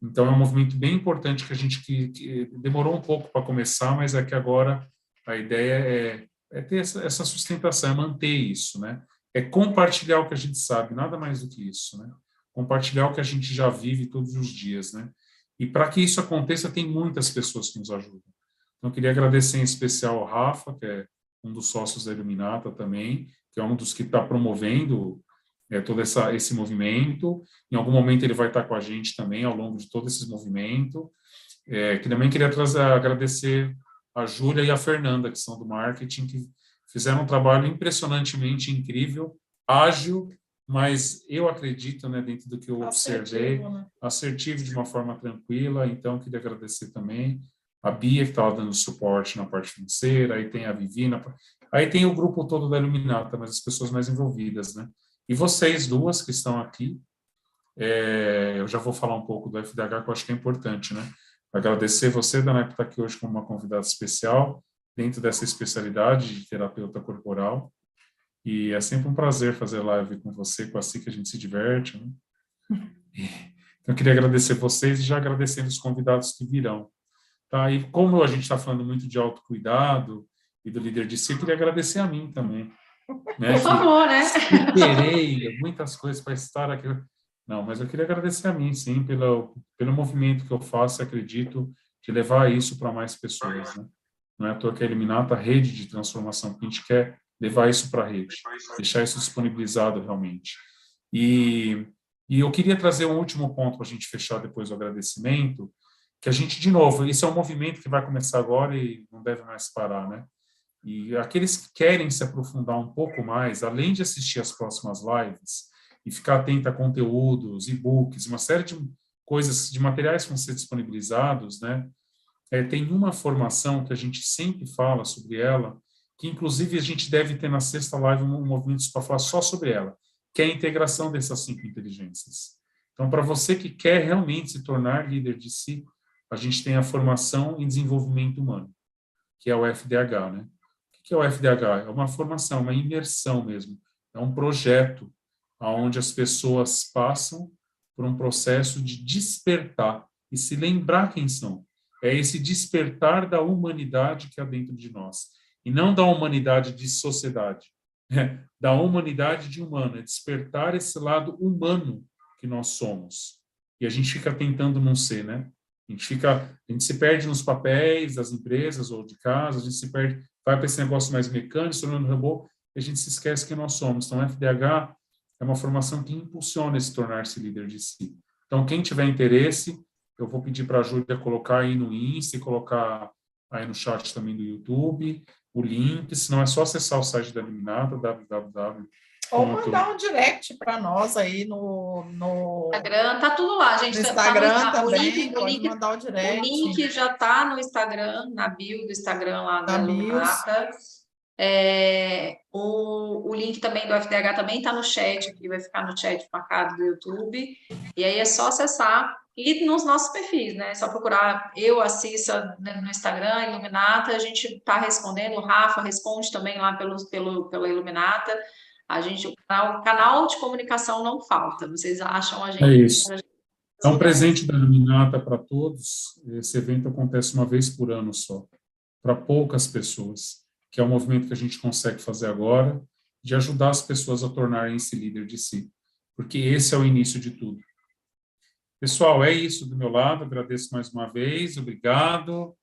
[SPEAKER 1] Então, é um movimento bem importante que a gente que demorou um pouco para começar, mas é que agora a ideia é ter essa sustentação, é manter isso, né? É compartilhar o que a gente sabe, nada mais do que isso, né? Compartilhar o que a gente já vive todos os dias, né? E para que isso aconteça, tem muitas pessoas que nos ajudam. Então, eu queria agradecer em especial ao Rafa, que é um dos sócios da Iluminata também, que é um dos que está promovendo todo esse movimento. Em algum momento ele vai estar com a gente também ao longo de todo esse movimento. Que também queria agradecer a Júlia e a Fernanda, que são do marketing, que fizeram um trabalho impressionantemente incrível, ágil, mas eu acredito, né, dentro do que eu observei, assertivo de uma forma tranquila. Então, queria agradecer também a Bia, que estava dando suporte na parte financeira, aí tem a Vivina, aí tem o grupo todo da Iluminata, mas as pessoas mais envolvidas, né? E vocês duas que estão aqui, eu já vou falar um pouco do FDH, que eu acho que é importante, né? Agradecer você, Dana, por estar aqui hoje como uma convidada especial, dentro dessa especialidade de terapeuta corporal. E é sempre um prazer fazer live com você, com a que a gente se diverte, né? Então, eu queria agradecer vocês e já agradecendo os convidados que virão. Tá? E como a gente está falando muito de autocuidado e do líder de si, eu queria agradecer a mim também. Né?
[SPEAKER 2] Por favor, né?
[SPEAKER 1] Esperei muitas coisas para estar aqui. Não, mas eu queria agradecer a mim, sim, pelo movimento que eu faço, acredito, de levar isso para mais pessoas. Né? Não é à toa que a Iluminata, a rede de transformação, que a gente quer levar isso para a rede, deixar isso disponibilizado realmente. E eu queria trazer um último ponto para a gente fechar depois do agradecimento, que a gente, de novo, isso é um movimento que vai começar agora e não deve mais parar, né? E aqueles que querem se aprofundar um pouco mais, além de assistir as próximas lives e ficar atento a conteúdos, e-books, uma série de coisas, de materiais que vão ser disponibilizados, né? Tem uma formação que a gente sempre fala sobre ela, que inclusive a gente deve ter na sexta live um movimento para falar só sobre ela, que é a integração dessas 5 inteligências. Então, para você que quer realmente se tornar líder de si, a gente tem a formação em desenvolvimento humano, que é o FDH, né? O que é o FDH? É uma formação, uma imersão mesmo. É um projeto onde as pessoas passam por um processo de despertar e se lembrar quem são. É esse despertar da humanidade que há dentro de nós. E não da humanidade de sociedade, da humanidade de humano. É despertar esse lado humano que nós somos. E a gente fica tentando não ser, né? A gente se perde nos papéis das empresas ou de casa, a gente se perde, vai para esse negócio mais mecânico, se tornando robô, e a gente se esquece quem nós somos. Então, o FDH é uma formação que impulsiona esse tornar-se líder de si. Então, quem tiver interesse, eu vou pedir para a Júlia colocar aí no Insta e colocar aí no chat também do YouTube o link, senão é só acessar o site da Iluminata, www.
[SPEAKER 3] Ou mandar um direct para nós aí no
[SPEAKER 2] Instagram, tá tudo lá, gente.
[SPEAKER 3] No Instagram
[SPEAKER 2] tá
[SPEAKER 3] também, pode mandar o direct.
[SPEAKER 2] O link já tá no Instagram, na bio do Instagram lá da Iluminata. O link também do FDH também está no chat, que vai ficar no chat marcado do YouTube. E aí é só acessar. E nos nossos perfis, né? É só procurar eu, a Cissa, no Instagram, Iluminata, a gente está respondendo, o Rafa responde também lá pela Iluminata. O canal de comunicação não falta, vocês acham a gente.
[SPEAKER 1] É isso. É um presente da Iluminata para todos. Esse evento acontece uma vez por ano só, para poucas pessoas, que é um movimento que a gente consegue fazer agora, de ajudar as pessoas a tornarem-se líder de si, porque esse é o início de tudo. Pessoal, é isso do meu lado, agradeço mais uma vez, obrigado,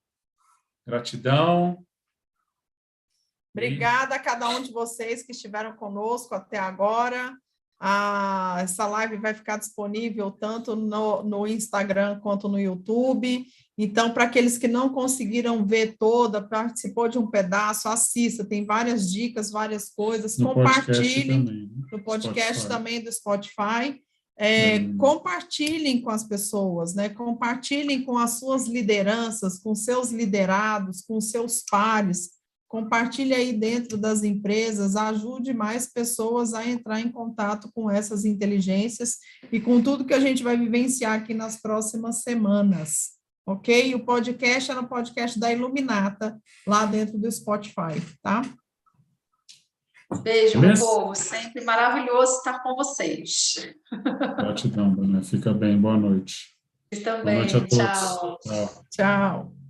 [SPEAKER 1] gratidão.
[SPEAKER 3] Obrigada a cada um de vocês que estiveram conosco até agora. Essa live vai ficar disponível tanto no Instagram quanto no YouTube. Então, para aqueles que não conseguiram ver toda, participou de um pedaço, assista, tem várias dicas, várias coisas, compartilhem. No podcast também do Spotify. Compartilhem com as pessoas, né? Compartilhem com as suas lideranças, com seus liderados, com seus pares. Compartilhe aí dentro das empresas, ajude mais pessoas a entrar em contato com essas inteligências e com tudo que a gente vai vivenciar aqui nas próximas semanas, ok? O podcast é no podcast da Iluminata, lá dentro do Spotify, tá?
[SPEAKER 2] Beijo, meu povo. Sempre maravilhoso estar com vocês.
[SPEAKER 1] Gratidão, Dona. Fica bem. Boa noite.
[SPEAKER 2] Você também.
[SPEAKER 1] Boa noite a todos.
[SPEAKER 2] Tchau.
[SPEAKER 3] Tchau.